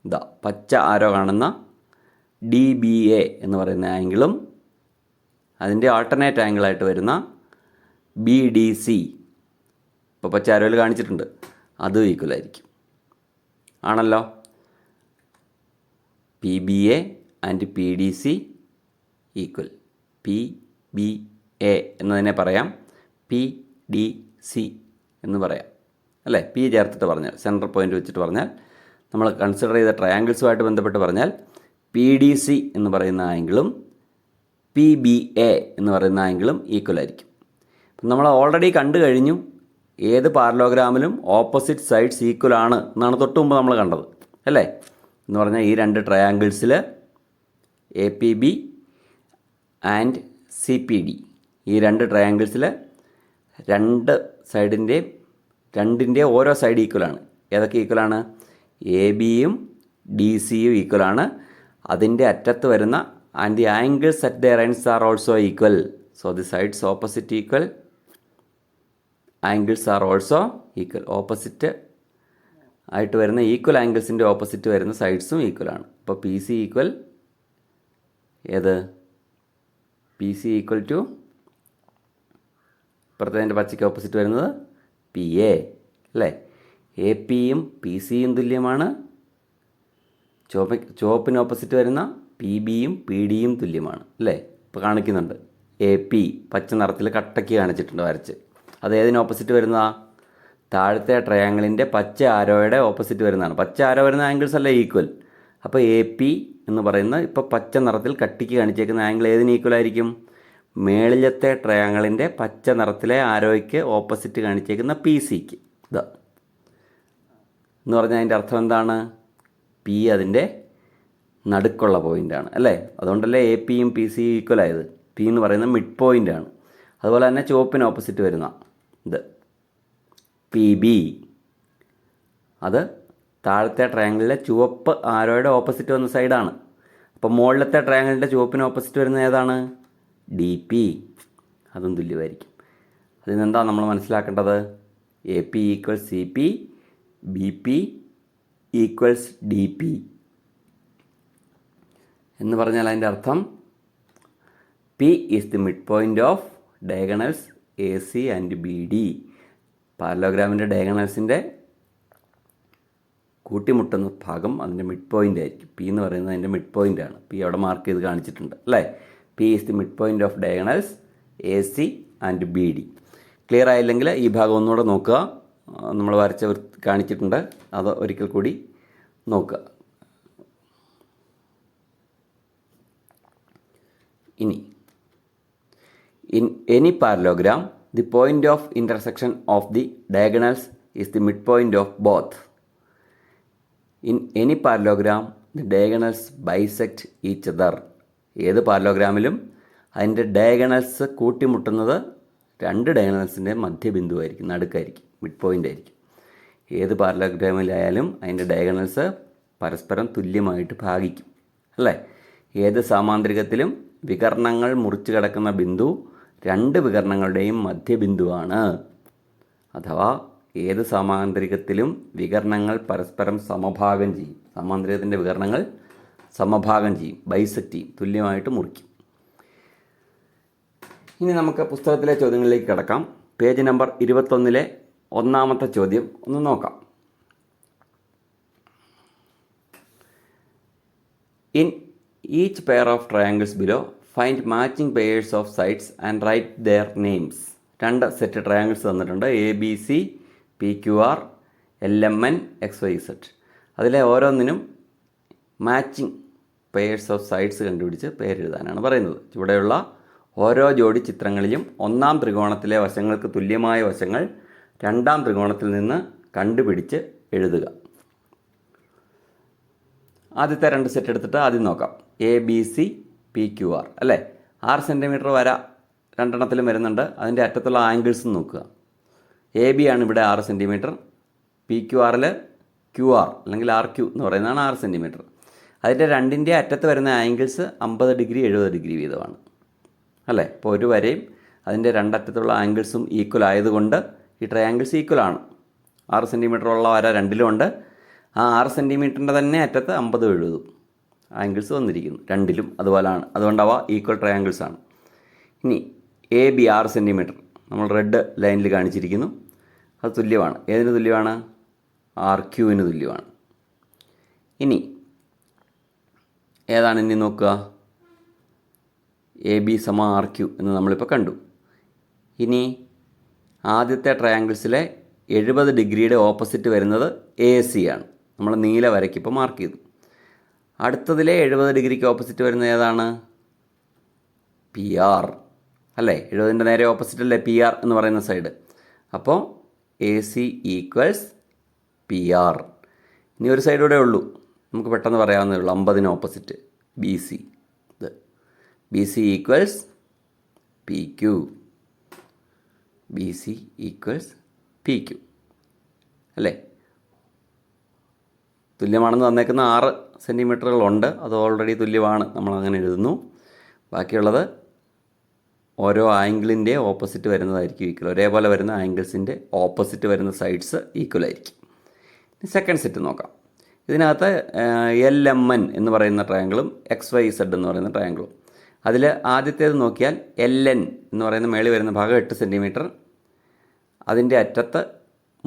ഇതാ പച്ച ആരോ കാണുന്ന DBA എന്ന് പറയുന്ന ആംഗിളും അതിൻ്റെ ആൾട്ടർനേറ്റ് ആംഗിളായിട്ട് വരുന്ന BDC, ഇപ്പോൾ പച്ച ആരോയിൽ കാണിച്ചിട്ടുണ്ട്, അതും ഈക്വൽ ആയിരിക്കും. ആണല്ലോ. PBA and PDC equal. PBA എന്നതിനെ പറയാം പി ഡി സി എന്ന് പറയാം, അല്ലേ? പി ചേർത്തിട്ട് പറഞ്ഞാൽ, സെൻട്രൽ പോയിൻ്റ് വെച്ചിട്ട് പറഞ്ഞാൽ, നമ്മൾ കൺസിഡർ ചെയ്ത ട്രയാങ്കിൾസുമായിട്ട് ബന്ധപ്പെട്ട് പറഞ്ഞാൽ പി ഡി സി എന്ന് പറയുന്ന ആംഗിളും പി ബി എ എന്ന് പറയുന്ന ആംഗിളും ഈക്വൽ ആയിരിക്കും. അപ്പം നമ്മൾ ഓൾറെഡി കണ്ടു കഴിഞ്ഞു ഏത് പാരലോഗ്രാമിലും ഓപ്പോസിറ്റ് സൈഡ്സ് ഈക്വൽ ആണ് എന്നാണ് തൊട്ട് മുമ്പ് നമ്മൾ കണ്ടത്, അല്ലേ? എന്ന് പറഞ്ഞാൽ ഈ രണ്ട് ട്രയാങ്കിൾസിൽ A P B and C P D, ഈ രണ്ട് ട്രയാങ്കിൾസിൽ രണ്ടിൻ്റെ ഓരോ സൈഡ് ഈക്വലാണ്. ഏതൊക്കെ ഈക്വലാണ്? എ ബിയും ഡി സിയും ഈക്വലാണ്. അതിൻ്റെ അറ്റത്ത് വരുന്ന and the angles at there ends R also equal. So the sides opposite equal, angles are also equal. Opposite ആയിട്ട് വരുന്ന ഈക്വൽ ആംഗിൾസിൻ്റെ ഓപ്പോസിറ്റ് വരുന്ന സൈഡ്സും ഈക്വലാണ്. അപ്പോൾ പി സി ഈക്വൽ ഏത്? പി സി ഈക്വൽ ടു ഇപ്പുറത്തതിൻ്റെ പച്ചയ്ക്ക് ഓപ്പോസിറ്റ് വരുന്നത് പി എ, അല്ലേ? A പിയും P സിയും തുല്യമാണ്. ചുവപ്പിന് ഓപ്പോസിറ്റ് വരുന്ന പി ബിയും പി ഡിയും തുല്യമാണ്, അല്ലേ? ഇപ്പോൾ കാണിക്കുന്നുണ്ട് എ പി പച്ച നിറത്തിൽ കട്ടയ്ക്ക് കാണിച്ചിട്ടുണ്ട് വരച്ച്. അത് ഏതിന് ഓപ്പോസിറ്റ് വരുന്നതാ? താഴത്തെ ട്രയാങ്കിളിൻ്റെ പച്ച ആരോയുടെ ഓപ്പോസിറ്റ് വരുന്നതാണ്. പച്ച ആരോ വരുന്ന ആംഗിൾസ് അല്ല ഈക്വൽ. അപ്പോൾ എ പി എന്ന് പറയുന്ന ഇപ്പോൾ പച്ച നിറത്തിൽ കട്ടിക്ക് കാണിച്ചേക്കുന്ന ആംഗിൾ ഏതിന് ഈക്വൽ ആയിരിക്കും? മേളിലത്തെ ട്രയാങ്കിളിൻ്റെ പച്ച നിറത്തിലെ ആരോയ്ക്ക് ഓപ്പോസിറ്റ് കാണിച്ചേക്കുന്ന പി സിക്ക്. ഇതാ എന്ന് പറഞ്ഞാൽ അതിൻ്റെ അർത്ഥം എന്താണ്? പി അതിൻ്റെ നടുക്കുള്ള പോയിൻ്റാണ്, അല്ലേ? അതുകൊണ്ടല്ലേ എ പിയും പി സിയും ഈക്വൽ ആയത്. പി എന്ന് പറയുന്നത് മിഡ് പോയിൻ്റാണ്. അതുപോലെ തന്നെ ചുവപ്പിന് ഓപ്പോസിറ്റ് വരുന്ന ഇത് പി ബി, അത് താഴത്തെ ട്രയാങ്കിളിലെ ചുവപ്പ് ആരോയുടെ ഓപ്പോസിറ്റ് വന്ന സൈഡാണ്. അപ്പോൾ മുകളിലത്തെ ട്രയാങ്കിളിൻ്റെ ചുവപ്പിന് ഓപ്പോസിറ്റ് വരുന്നത് ഏതാണ്? D P. അതും തുല്യമായിരിക്കും. അതിൽ നിന്നെന്താ നമ്മൾ മനസ്സിലാക്കേണ്ടത്? A P equals C P, B P equals D P എന്ന് പറഞ്ഞാൽ അതിൻ്റെ അർത്ഥം P is the mid point of diagonals A C and B D. പാരലോഗ്രാമിൻ്റെ ഡയഗണൽസിൻ്റെ കൂട്ടിമുട്ടുന്ന ഭാഗം അതിൻ്റെ മിഡ് പോയിൻ്റ് ആയിരിക്കും. പി എന്ന് പറയുന്നത് അതിൻ്റെ മിഡ് പോയിൻ്റാണ്. പി അവിടെ മാർക്ക് ചെയ്ത് കാണിച്ചിട്ടുണ്ട്, അല്ലേ? P is the mid point of diagonals A C and B D. Clear ആയില്ലെങ്കിൽ ഈ ഭാഗം ഒന്നുകൂടെ നോക്കുക. നമ്മൾ വരച്ച കാണിച്ചിട്ടുണ്ട്, അത് ഒരിക്കൽ കൂടി നോക്കുക. ഇനി in any parallelogram the point of intersection of the diagonals is the mid point of both. In any parallelogram the diagonals bisect each other. ഏത് പാരലോഗ്രാമിലും അതിൻ്റെ ഡയഗണൽസ് കൂട്ടിമുട്ടുന്നത് രണ്ട് ഡയഗണൽസിൻ്റെ മധ്യബിന്ദുവായിരിക്കും, നടുക്കായിരിക്കും, മിഡ് പോയിൻ്റ് ആയിരിക്കും. ഏത് പാരലോഗ്രാമിലായാലും അതിൻ്റെ ഡയഗണൽസ് പരസ്പരം തുല്യമായിട്ട് ഭാഗിക്കും, അല്ലേ? ഏത് സാമാന്തരികത്തിലും വികർണങ്ങൾ മുറിച്ച് കിടക്കുന്ന ബിന്ദു രണ്ട് വികർണങ്ങളുടെയും മധ്യബിന്ദുവാണ്. അഥവാ ഏത് സാമാന്തരികത്തിലും വികർണങ്ങൾ പരസ്പരം സമഭാഗം ചെയ്യും. സാമാന്തരികത്തിൻ്റെ വികർണങ്ങൾ സമഭാഗം ചെയ്യും, ബൈസെക്റ്റ് ചെയ്യും, തുല്യമായിട്ട് മുറിക്കും. ഇനി നമുക്ക് പുസ്തകത്തിലെ ചോദ്യങ്ങളിലേക്ക് കിടക്കാം. പേജ് നമ്പർ 21 ഒന്നാമത്തെ ചോദ്യം ഒന്ന് നോക്കാം. In each pair of triangles below find matching pairs of sides and write their names. രണ്ട് സെറ്റ് ട്രയാങ്കിൾസ് തന്നിട്ടുണ്ട്, A B C, P Q R, L M N, X Y set. അതിലെ ഓരോന്നിനും matching pairs of sides കണ്ടുപിടിച്ച് പേരെഴുതാനാണ് പറയുന്നത്. ഇവിടെയുള്ള ഓരോ ജോഡി ചിത്രങ്ങളിലും ഒന്നാം ത്രികോണത്തിലെ വശങ്ങൾക്ക് തുല്യമായ വശങ്ങൾ രണ്ടാം ത്രികോണത്തിൽ നിന്ന് കണ്ടുപിടിച്ച് എഴുതുക. ആദ്യത്തെ രണ്ട് സെറ്റ് എടുത്തിട്ട് ആദ്യം നോക്കാം. A B C P Q R, അല്ലേ? 6 സെൻറ്റിമീറ്റർ വര രണ്ടെണ്ണത്തിലും വരുന്നുണ്ട്. അതിൻ്റെ അറ്റത്തുള്ള ആംഗിൾസ് നോക്കുക. എ ബി ആണ് ഇവിടെ 6 സെൻറ്റിമീറ്റർ, പി ക്യു ആറിൽ ക്യു ആർ അല്ലെങ്കിൽ ആർ ക്യു എന്ന് പറയുന്നതാണ് 6 സെൻറ്റിമീറ്റർ. അതിൻ്റെ രണ്ടിൻ്റെ അറ്റത്ത് വരുന്ന ആംഗിൾസ് 50 ഡിഗ്രി 70 ഡിഗ്രി വീതമാണ്, അല്ലേ? അപ്പോൾ ഒരു വരയും അതിൻ്റെ രണ്ടറ്റത്തുള്ള ആംഗിൾസും ഈക്വൽ ആയതുകൊണ്ട് ഈ ട്രയാങ്കിൾസ് ഈക്വലാണ്. 6 സെൻറ്റിമീറ്റർ ഉള്ള വര രണ്ടിലും ഉണ്ട്. ആ 6 സെൻറ്റിമീറ്ററിൻ്റെ തന്നെ അറ്റത്ത് 50 70 ആംഗിൾസ് വന്നിരിക്കുന്നു രണ്ടിലും, അതുപോലെയാണ്. അതുകൊണ്ട് അവ ഈക്വൽ ട്രയാങ്കിൾസ് ആണ്. ഇനി എ ബി 6 സെൻറ്റിമീറ്റർ നമ്മൾ റെഡ് ലൈനിൽ കാണിച്ചിരിക്കുന്നു. അത് തുല്യമാണ്. ഏതിന് തുല്യമാണ്? ആർ ക്യൂവിന് തുല്യമാണ്. ഇനി ഏതാണ് ഇനി നോക്കുക? എ ബി സമ ആർ ക്യു എന്ന് നമ്മളിപ്പോൾ കണ്ടു. ഇനി ആദ്യത്തെ ട്രയാങ്കിൾസിലെ 70 ഡിഗ്രിയുടെ ഓപ്പോസിറ്റ് വരുന്നത് AC ആണ്. നമ്മൾ നീല വരയ്ക്ക് ഇപ്പോൾ മാർക്ക് ചെയ്തു. അടുത്തതിലെ 70 ഡിഗ്രിക്ക് ഓപ്പോസിറ്റ് വരുന്നത് ഏതാണ്? PR അല്ലേ? 70ൻ്റെ നേരെ ഓപ്പോസിറ്റ് അല്ലേ PR എന്ന് പറയുന്ന സൈഡ്. അപ്പോൾ AC ഈക്വൽസ് PR. ഇനി ഒരു സൈഡ് കൂടെ ഉള്ളൂ, നമുക്ക് പെട്ടെന്ന് പറയാവുന്നതേ ഉള്ളൂ. 50ന് ഓപ്പോസിറ്റ് BC. ഇത് BC equals PQ. BC equals PQ അല്ലേ? തുല്യമാണെന്ന് തന്നേക്കുന്ന 6 സെൻറ്റിമീറ്ററുകളുണ്ട്. അത് ഓൾറെഡി തുല്യമാണ്, നമ്മളങ്ങനെ എഴുതുന്നു. ബാക്കിയുള്ളത് ഓരോ ആംഗിളിൻ്റെ ഓപ്പോസിറ്റ് വരുന്നതായിരിക്കും ഈക്വൽ. ഒരേപോലെ വരുന്ന ആംഗിൾസിൻ്റെ ഓപ്പോസിറ്റ് വരുന്ന സൈഡ്സ് ഈക്വൽ ആയിരിക്കും. സെക്കൻഡ് സെറ്റ് നോക്കാം. ഇതിനകത്ത് LMN എന്ന് പറയുന്ന ട്രയാങ്കിളും XYZ എന്ന് പറയുന്ന ട്രയാങ്കിളും. അതിൽ ആദ്യത്തേത് നോക്കിയാൽ LN എന്ന് പറയുന്ന മേളിൽ വരുന്ന ഭാഗം 8 സെൻറ്റിമീറ്റർ, അതിൻ്റെ അറ്റത്ത്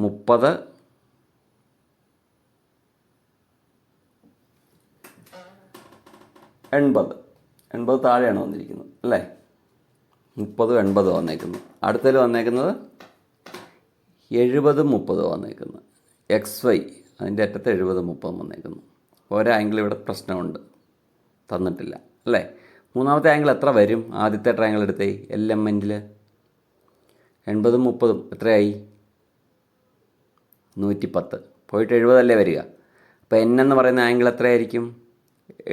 30, 80 താഴെയാണ് വന്നിരിക്കുന്നത് അല്ലേ? 30, 80 വന്നേക്കുന്നു. അടുത്തതിൽ വന്നേക്കുന്നത് 70, 30 വന്നേക്കുന്നു. XY അതിൻ്റെ അറ്റത്ത് 70, 30 വന്നേക്കുന്നു. ഓരോ ആംഗിൾ ഇവിടെ പ്രശ്നമുണ്ട്, തന്നിട്ടില്ല അല്ലേ? മൂന്നാമത്തെ ആംഗിൾ എത്ര വരും? ആദ്യത്തെ ട്രയാങ്കിൾ എടുത്തേ LMNൽ 80, 30 എത്രയായി? 110. പോയിട്ട് 70 അല്ലേ വരിക. അപ്പോൾ N എന്ന് പറയുന്ന ആംഗിൾ എത്രയായിരിക്കും?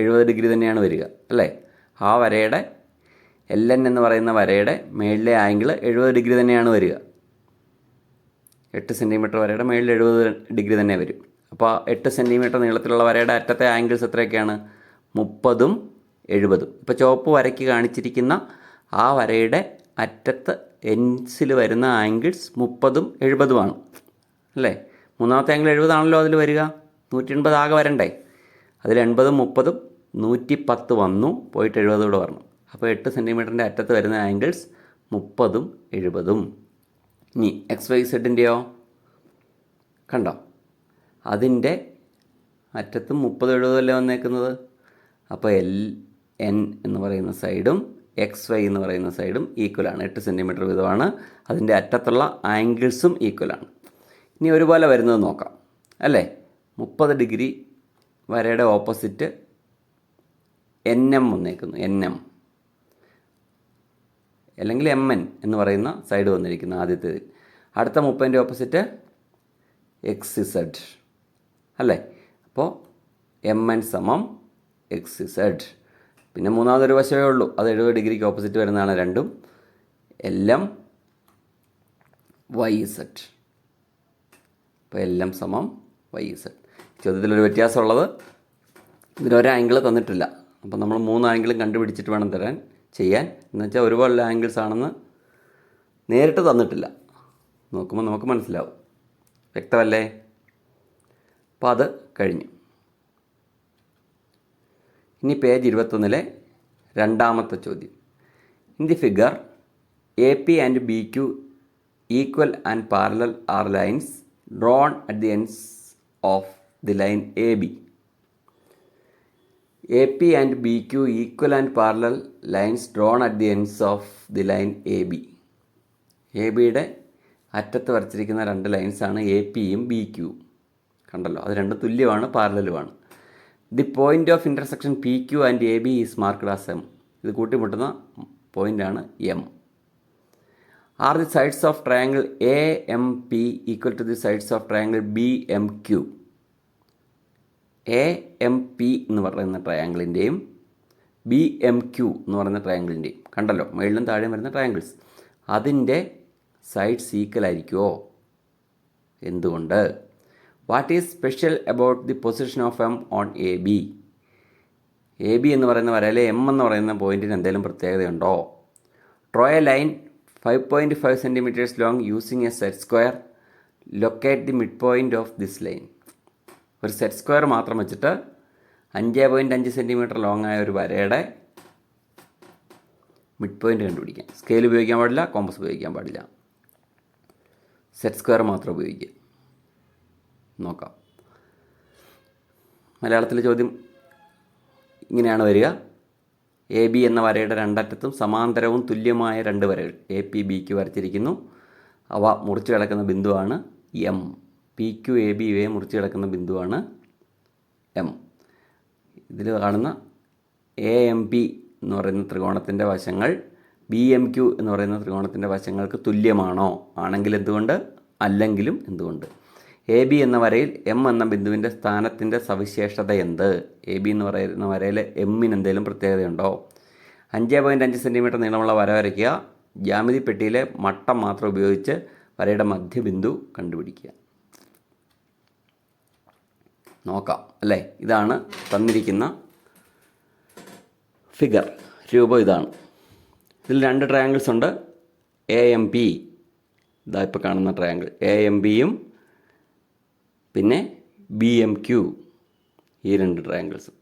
70 ഡിഗ്രി തന്നെയാണ് വരിക അല്ലേ? ആ വരയുടെ LN എന്ന് പറയുന്ന വരയുടെ മേളിലെ ആംഗിൾ 70 ഡിഗ്രി തന്നെയാണ് വരിക. 8 സെൻറ്റിമീറ്റർ വരയുടെ മേളിൽ 70 ഡിഗ്രി തന്നെ വരും. അപ്പോൾ 8 സെൻറ്റിമീറ്റർ നീളത്തിലുള്ള വരയുടെ അറ്റത്തെ ആംഗിൾസ് എത്രയൊക്കെയാണ്? 30ഉം 70ഉം. ഇപ്പോൾ ചുവപ്പ് വരയ്ക്ക് കാണിച്ചിരിക്കുന്ന ആ വരയുടെ അറ്റത്ത് എൻസിൽ വരുന്ന ആംഗിൾസ് 30ഉം 70ഉമാണ് അല്ലേ? മൂന്നാമത്തെ ആംഗിൾ 70 ആണല്ലോ അതിൽ വരിക. 180 ആകെ വരണ്ടേ? അതിൽ 80ഉം 30ഉം 110 വന്നു, പോയിട്ട് 70 കൂടെ വരണം. അപ്പോൾ 8 സെൻറ്റിമീറ്ററിൻ്റെ അറ്റത്ത് വരുന്ന ആംഗിൾസ് 30ഉം 70ഉം. ഇനി XYZൻ്റെയോ കണ്ടോ? അതിൻ്റെ അറ്റത്തും 30, 70 അല്ലേ വന്നേക്കുന്നത്. അപ്പോൾ LN എന്ന് പറയുന്ന സൈഡും XY എന്ന് പറയുന്ന സൈഡും ഈക്വലാണ്. 8 സെൻറ്റിമീറ്റർ വീതമാണ്. അതിൻ്റെ അറ്റത്തുള്ള ആംഗിൾസും ഈക്വലാണ്. ഇനി ഒരുപോലെ വരുന്നത് നോക്കാം അല്ലേ? 30 ഡിഗ്രി വരയുടെ ഓപ്പോസിറ്റ് NM വന്നേക്കുന്നു. NM അല്ലെങ്കിൽ MN എന്ന് പറയുന്ന സൈഡ് വന്നിരിക്കുന്നു ആദ്യത്തേതിൽ. അടുത്ത 30ൻ്റെ ഓപ്പോസിറ്റ് XZ അല്ലേ? അപ്പോൾ MN സമം XZ. പിന്നെ മൂന്നാമതൊരു വശമേ ഉള്ളൂ, അത് 70 ഡിഗ്രിക്ക് ഓപ്പോസിറ്റ് വരുന്നതാണ് രണ്ടും. LM YZ. അപ്പോൾ LM സമം YZ. ചോദ്യത്തിലൊരു വ്യത്യാസമുള്ളത്, ഇതിലൊരു ആംഗിൾ തന്നിട്ടില്ല. അപ്പോൾ നമ്മൾ 3 ആംഗിളും കണ്ടുപിടിച്ചിട്ട് വേണം ചെയ്യാൻ. എന്നുവെച്ചാൽ ഒരുപോലുള്ള ആംഗിൾസ് ആണെന്ന് നേരിട്ട് തന്നിട്ടില്ല. നോക്കുമ്പോൾ നമുക്ക് മനസ്സിലാവും. വ്യക്തമല്ലേ? അപ്പോൾ അത് കഴിഞ്ഞു. ഇനി പേജ് 21-ലെ രണ്ടാമത്തെ ചോദ്യം. In the figure AP and BQ equal and parallel are lines drawn at the ends of the line AB. AP and BQ equal and parallel lines drawn at the ends of the line AB. ABയുടെ അറ്റത്ത് വരച്ചിരിക്കുന്ന 2 ലൈൻസാണ് APയും BQയും. കണ്ടല്ലോ, അത് രണ്ടും തുല്യമാണ്, പാരലലുമാണ്. The point of intersection PQ and AB is marked as M. ഇത് കൂട്ടിമുട്ടുന്ന പോയിൻ്റാണ് M. Are the sides of triangle AMP equal to the sides of triangle BMQ. AMP എന്ന് പറയുന്ന ട്രയാങ്കിളിൻ്റെയും BMQ എന്ന് പറയുന്ന ട്രയാങ്കിളിൻ്റെയും കണ്ടല്ലോ, മുകളിലും താഴെയും വരുന്ന ട്രയാങ്കിൾസ്, അതിൻ്റെ സൈഡ്സ് ഈക്വൽ ആയിരിക്കുമോ? എന്തുകൊണ്ട്? What is special about the position of M on AB? AB എന്ന് പറയുന്ന വരയിലെ M എന്ന് പറയുന്ന പോയിൻറ്റിന് എന്തെങ്കിലും പ്രത്യേകതയുണ്ടോ? Draw a line 5.5 centimetres long using a set square. Locate the mid point of this line. ഒരു സെറ്റ് സ്ക്വയർ മാത്രം വെച്ചിട്ട് 5.5 സെൻറ്റിമീറ്റർ ലോങ് ആയ ഒരു വരയുടെ മിഡ് പോയിൻ്റ് കണ്ടുപിടിക്കാം. സ്കെയിൽ ഉപയോഗിക്കാൻ പാടില്ല, കോമ്പസ് ഉപയോഗിക്കാൻ പാടില്ല, സെറ്റ് സ്ക്വയർ മാത്രം ഉപയോഗിക്കുക. നോക്കാം. മലയാളത്തിലെ ചോദ്യം ഇങ്ങനെയാണ് വരിക. AB എന്ന വരയുടെ രണ്ടറ്റത്തും സമാന്തരവും തുല്യമായ 2 വരകൾ APBQ വരച്ചിരിക്കുന്നു. അവ മുറിച്ച് കിടക്കുന്ന ബിന്ദുവാണ് M. P Q A B ഇവയെ മുറിച്ച് കിടക്കുന്ന ബിന്ദുവാണ് എം. ഇതിൽ കാണുന്ന എ എം പി എന്ന് പറയുന്ന ത്രികോണത്തിൻ്റെ വശങ്ങൾ ബി എം ക്യു എന്ന് പറയുന്ന ത്രികോണത്തിൻ്റെ വശങ്ങൾക്ക് തുല്യമാണോ? ആണെങ്കിൽ എന്തുകൊണ്ട്? അല്ലെങ്കിലും എന്തുകൊണ്ട്? എ ബി എന്ന വരയിൽ എം എന്ന ബിന്ദുവിൻ്റെ സ്ഥാനത്തിൻ്റെ സവിശേഷത എന്ത്? എ ബി എന്ന് പറയുന്ന വരയിൽ എമ്മിന് എന്തെങ്കിലും പ്രത്യേകതയുണ്ടോ? 5.5 സെൻറ്റിമീറ്റർ നീളമുള്ള വര വരയ്ക്കുക. ജ്യാമിതി പെട്ടിയിലെ മട്ടം മാത്രം ഉപയോഗിച്ച് വരയുടെ മധ്യബിന്ദു കണ്ടുപിടിക്കുക. നോക്കാം അല്ലേ? ഇതാണ് തന്നിരിക്കുന്ന ഫിഗർ. രൂപം ഇതാണ്. ഇതിൽ 2 ട്രയാങ്കിൾസ് ഉണ്ട്. എ എം പി, ഇതാ ഇപ്പോൾ കാണുന്ന ട്രയാങ്കിൾ എ എം ബിയും പിന്നെ ബി എം ക്യു, ഈ 2 ട്രയാങ്കിൾസും.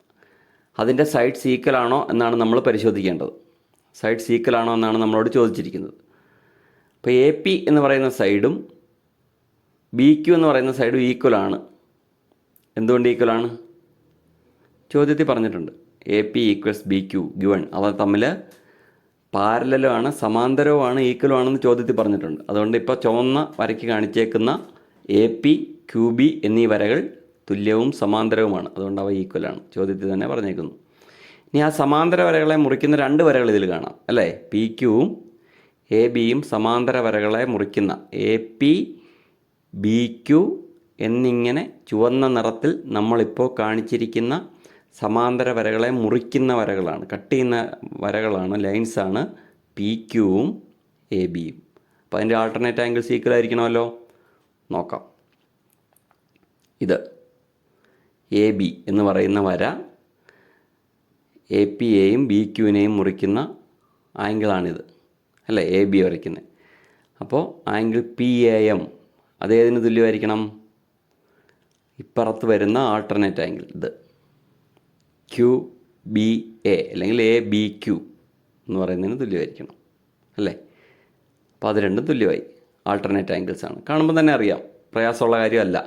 അതിൻ്റെ സൈഡ്സ് ഈക്വൽ ആണോ എന്നാണ് നമ്മൾ പരിശോധിക്കേണ്ടത്. സൈഡ്സ് ഈക്വൽ ആണോ എന്നാണ് നമ്മളോട് ചോദിച്ചിരിക്കുന്നത്. അപ്പോൾ എ പി എന്ന് പറയുന്ന സൈഡും ബി ക്യു എന്ന് പറയുന്ന സൈഡും ഈക്വൽ ആണ്. എന്തുകൊണ്ട് ഈക്വൽ ആണ്? ചോദ്യത്തിൽ പറഞ്ഞിട്ടുണ്ട്. A P equals B Q given. അവ തമ്മിൽ പാരലലുമാണ്, സമാന്തരവുമാണ്, ഈക്വലും ആണെന്ന് ചോദ്യത്തിൽ പറഞ്ഞിട്ടുണ്ട്. അതുകൊണ്ട് ഇപ്പോൾ ചുവന്ന വരയ്ക്ക് കാണിച്ചേക്കുന്ന എ പി ക്യു ബി എന്നീ വരകൾ തുല്യവും സമാന്തരവുമാണ്. അതുകൊണ്ട് അവ ഈക്വലാണ്. ചോദ്യത്തിൽ തന്നെ പറഞ്ഞേക്കുന്നു. ഇനി ആ സമാന്തര വരകളെ മുറിക്കുന്ന 2 വരകൾ ഇതിൽ കാണാം അല്ലേ? പി ക്യുവും എ ബിയും സമാന്തര വരകളെ മുറിക്കുന്ന എ പി ബി ക്യു എന്നിങ്ങനെ ചുവന്ന നിറത്തിൽ നമ്മളിപ്പോൾ കാണിച്ചിരിക്കുന്ന സമാന്തര വരകളെ മുറിക്കുന്ന വരകളാണ്, കട്ട് ചെയ്യുന്ന വരകളാണ്, ലൈൻസാണ് പി ക്യുവും എ ബിയും. അപ്പോൾ അതിൻ്റെ ആൾട്ടർനേറ്റ് ആംഗിൾസ് ഈക്വൽ ആയിരിക്കണമല്ലോ. നോക്കാം. ഇത് എ ബി എന്ന് പറയുന്ന വര എ പി എയും ബി ക്യുവിനെയും മുറിക്കുന്ന ആംഗിളാണിത് അല്ലേ? എ ബി വരയ്ക്കുന്നത്. അപ്പോൾ ആംഗിൾ പി എ എം അതേതിന് തുല്യമായിരിക്കണം? ഇപ്പുറത്ത് വരുന്ന ആൾട്ടർനേറ്റ് ആംഗിൾ ഇത് ക്യു ബി എ അല്ലെങ്കിൽ എ ബി ക്യു എന്ന് പറയുന്നതിന് തുല്യമായിരിക്കണം അല്ലേ? അപ്പോൾ അത് രണ്ടും തുല്യമായി. ആൾട്ടർനേറ്റ് ആംഗിൾസ് ആണ്. കാണുമ്പോൾ തന്നെ അറിയാം, പ്രയാസമുള്ള കാര്യമല്ല.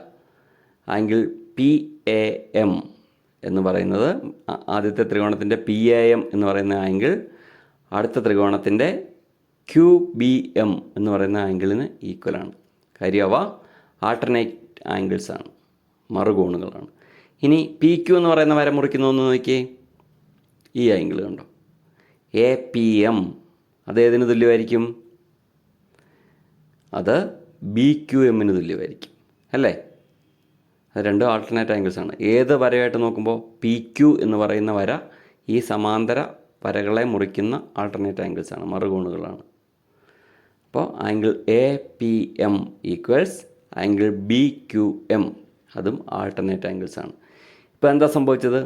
ആംഗിൾ പി എ എം എന്ന് പറയുന്നത് ആദ്യത്തെ ത്രികോണത്തിൻ്റെ പി എ എം എന്ന് പറയുന്ന ആംഗിൾ അടുത്ത ത്രികോണത്തിൻ്റെ ക്യു ബി എം എന്ന് പറയുന്ന ആംഗിളിന് ഈക്വലാണ്. കാര്യം അവ ആൾട്ടർനേറ്റ് ആംഗിൾസ് ആണ്, മറുകോണുകളാണ്. ഇനി പി ക്യു എന്ന് പറയുന്ന വര മുറിക്കുന്നു എന്ന് നോക്കിയേ. ഈ ആംഗിൾ കണ്ടോ? എ പി എം അതേതിന് തുല്യമായിരിക്കും? അത് ബി ക്യു എമ്മിന് തുല്യമായിരിക്കും അല്ലേ? അത് 2 ആൾട്ടർനേറ്റ് ആംഗിൾസ് ആണ്. ഏത് വരയായിട്ട് നോക്കുമ്പോൾ പി ക്യു എന്ന് പറയുന്ന വര ഈ സമാന്തര വരകളെ മുറിക്കുന്ന ആൾട്ടർനേറ്റ് ആംഗിൾസ് ആണ്, മറുകോണുകളാണ്. അപ്പോൾ angle A P M equals angle B Q M, അതും ആൾട്ടർനേറ്റ് ആംഗിൾസ് ആണ്. ഇപ്പോൾ എന്താ സംഭവിച്ചത്?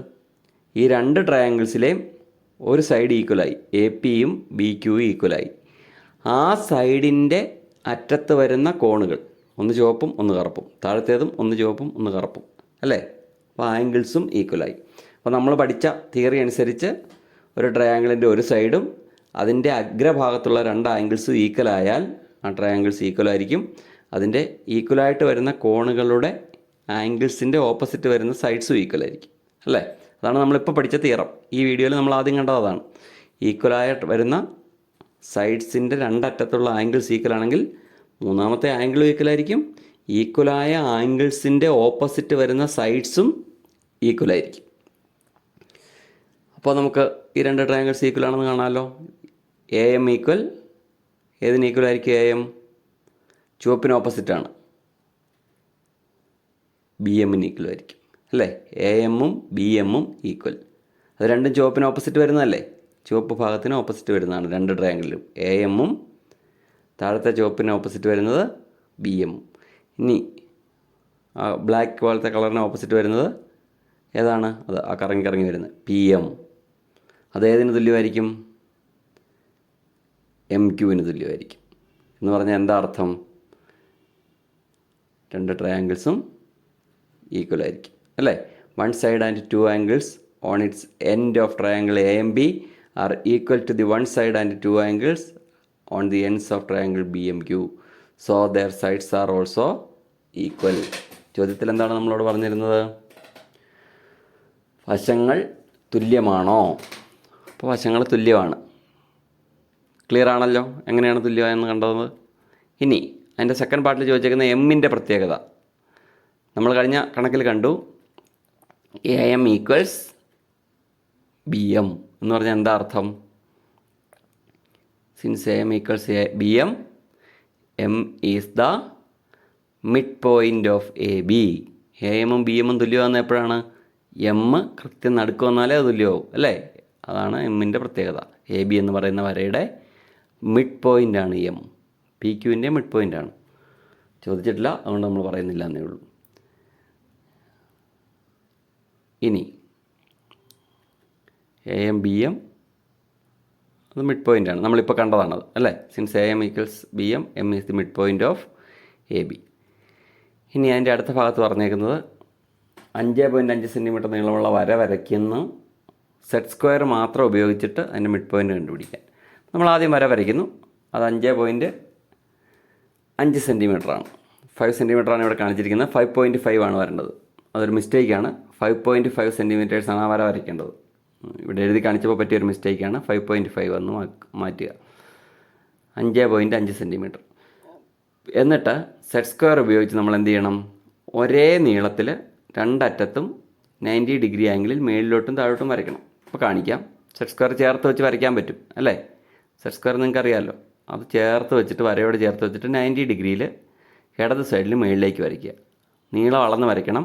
ഈ 2 ട്രയാങ്കിൾസിലെയും ഒരു സൈഡ് ഈക്വലായി. എ പിയും ബി ക്യുവും ഈക്വലായി. ആ സൈഡിൻ്റെ അറ്റത്ത് വരുന്ന കോണുകൾ ഒന്ന് ചുവപ്പും ഒന്ന് കറുപ്പും, താഴത്തേതും ഒന്ന് ചുവപ്പും ഒന്ന് കറുപ്പും അല്ലേ? അപ്പോൾ ആംഗിൾസും ഈക്വലായി. അപ്പോൾ നമ്മൾ പഠിച്ച തിയറി അനുസരിച്ച് ഒരു ട്രയാങ്കിളിൻ്റെ ഒരു സൈഡും അതിൻ്റെ അഗ്രഭാഗത്തുള്ള 2 ആംഗിൾസും ഈക്വലായാൽ ആ ട്രയാങ്കിൾസ് ഈക്വലായിരിക്കും. അതിൻ്റെ ഈക്വലായിട്ട് വരുന്ന കോണുകളുടെ ആംഗിൾസിൻ്റെ ഓപ്പോസിറ്റ് വരുന്ന സൈഡ്സും ഈക്വലായിരിക്കും അല്ലേ? അതാണ് നമ്മളിപ്പോൾ പഠിച്ച തിയറം. ഈ വീഡിയോയിൽ നമ്മൾ ആദ്യം കണ്ടത് അതാണ്. ഈക്വലായിട്ട് വരുന്ന സൈഡ്സിൻ്റെ 2 അറ്റത്തുള്ള ആംഗിൾസ് ഈക്വലാണെങ്കിൽ മൂന്നാമത്തെ ആംഗിളും ഈക്വലായിരിക്കും. ഈക്വലായ ആംഗിൾസിൻ്റെ ഓപ്പോസിറ്റ് വരുന്ന സൈഡ്സും ഈക്വലായിരിക്കും. അപ്പോൾ നമുക്ക് ഈ 2 ട്രയാങ്കിൾസ് ഈക്വലാണെന്ന് കാണാമല്ലോ. എ എം ഈക്വൽ ഏതിന് ഈക്വലായിരിക്കും? എ എം ചുവപ്പിന് ഓപ്പോസിറ്റാണ്, ബി എമ്മിന് ഈക്വലായിരിക്കും അല്ലേ? എ എമ്മും ബി എമ്മും ഈക്വൽ. അത് രണ്ടും ചുവപ്പിന് ഓപ്പോസിറ്റ് വരുന്നതല്ലേ? ചുവപ്പ് ഭാഗത്തിന് ഓപ്പോസിറ്റ് വരുന്നതാണ് 2 ട്രയാങ്കിളിലും. എ എമ്മും താഴത്തെ ചുവപ്പിന് ഓപ്പോസിറ്റ് വരുന്നത് ബി എമ്മും. ഇനി ബ്ലാക്ക് പോലത്തെ കളറിന് ഓപ്പോസിറ്റ് വരുന്നത് ഏതാണ്? അത് ആ കറങ്ങി കറങ്ങി വരുന്നത് പി എം. അതേതിന് തുല്യമായിരിക്കും? എം ക്യുവിന് തുല്യമായിരിക്കും. എന്ന് പറഞ്ഞാൽ എന്താ അർത്ഥം? 2 ട്രയാങ്കിൾസും ഈക്വൽ ആയിരിക്കും അല്ലേ? 1 side and 2 angles on its end of triangle AMB are equal to the 1 side and 2 angles on the ends of triangle BMQ. So their sides are also equal. ചോദ്യത്തിൽ എന്താണ് നമ്മളോട് പറഞ്ഞിരുന്നത്? വശങ്ങൾ തുല്യമാണോ? അപ്പോൾ വശങ്ങൾ തുല്യമാണ്. ക്ലിയർ ആണല്ലോ എങ്ങനെയാണ് തുല്യമായെന്ന് കണ്ടത്. ഇനി അതിൻ്റെ സെക്കൻഡ് പാർട്ടിൽ ചോദിച്ചേക്കുന്ന എമ്മിൻ്റെ പ്രത്യേകത നമ്മൾ കഴിഞ്ഞ കണക്കിൽ കണ്ടു. A M equals B M എന്ന് പറഞ്ഞാൽ എന്താ അർത്ഥം? Since A M equals B M, M is the mid point of A B. A എമ്മും ബി എമ്മും തുല്യമാകുന്ന എപ്പോഴാണ്? എം കൃത്യം നടുക്ക് വന്നാലേ അത് തുല്യമാവും അല്ലേ? അതാണ് എമ്മിൻ്റെ പ്രത്യേകത. എ ബി എന്ന് പറയുന്ന വരയുടെ മിഡ് പോയിൻ്റാണ് എം. പി ക്യൂവിൻ്റെ മിഡ് പോയിൻ്റാണ്. ചോദിച്ചിട്ടില്ല, അതുകൊണ്ട് നമ്മൾ പറയുന്നില്ല എന്നേ ഉള്ളൂ. ഇനി എ എം ബി എം അത് മിഡ് പോയിൻ്റാണ്, നമ്മളിപ്പോൾ കണ്ടതാണത് അല്ലേ? Since A M equals B M, M is the mid point of A B. ഇനി അതിൻ്റെ അടുത്ത ഭാഗത്ത് പറഞ്ഞേക്കുന്നത് 5.5 സെൻറ്റിമീറ്റർ നീളമുള്ള വര വരയ്ക്കുന്നു. സെറ്റ് സ്ക്വയർ മാത്രം ഉപയോഗിച്ചിട്ട് അതിൻ്റെ മിഡ് പോയിൻ്റ് കണ്ടുപിടിക്കാൻ. നമ്മൾ ആദ്യം വര വരയ്ക്കുന്നു. അത് 5.5 സെൻറ്റിമീറ്ററാണ്. 5 സെൻറ്റിമീറ്ററാണ് ഇവിടെ കാണിച്ചിരിക്കുന്നത്. 5.5 ആണ് വരേണ്ടത്. അതൊരു മിസ്റ്റേക്കാണ്. 5.5 സെൻറ്റിമീറ്റേഴ്സാണ് ആ വര വരയ്ക്കേണ്ടത്. ഇവിടെ എഴുതി കാണിച്ചപ്പോൾ പറ്റിയൊരു മിസ്റ്റേക്കാണ്. 5.5 എന്ന് മാറ്റുക. 5.5 സെൻറ്റിമീറ്റർ. എന്നിട്ട് സെറ്റ് സ്ക്വയർ ഉപയോഗിച്ച് നമ്മൾ എന്ത് ചെയ്യണം? ഒരേ നീളത്തിൽ രണ്ടറ്റത്തും 90 ഡിഗ്രി ആംഗിളിൽ മേളിലോട്ടും താഴോട്ടും വരയ്ക്കണം. അപ്പോൾ കാണിക്കാം. സെറ്റ് സ്ക്വയർ ചേർത്ത് വെച്ച് വരയ്ക്കാൻ പറ്റും അല്ലേ? സെറ്റ് സ്ക്വയർ നിങ്ങൾക്ക് അറിയാമല്ലോ. അത് ചേർത്ത് വെച്ചിട്ട്, വരയോട് ചേർത്ത് വെച്ചിട്ട് 90 ഡിഗ്രിയിൽ ഇടത് സൈഡിൽ മേളിലേക്ക് വരയ്ക്കുക. നീളം അളന്ന് വരയ്ക്കണം.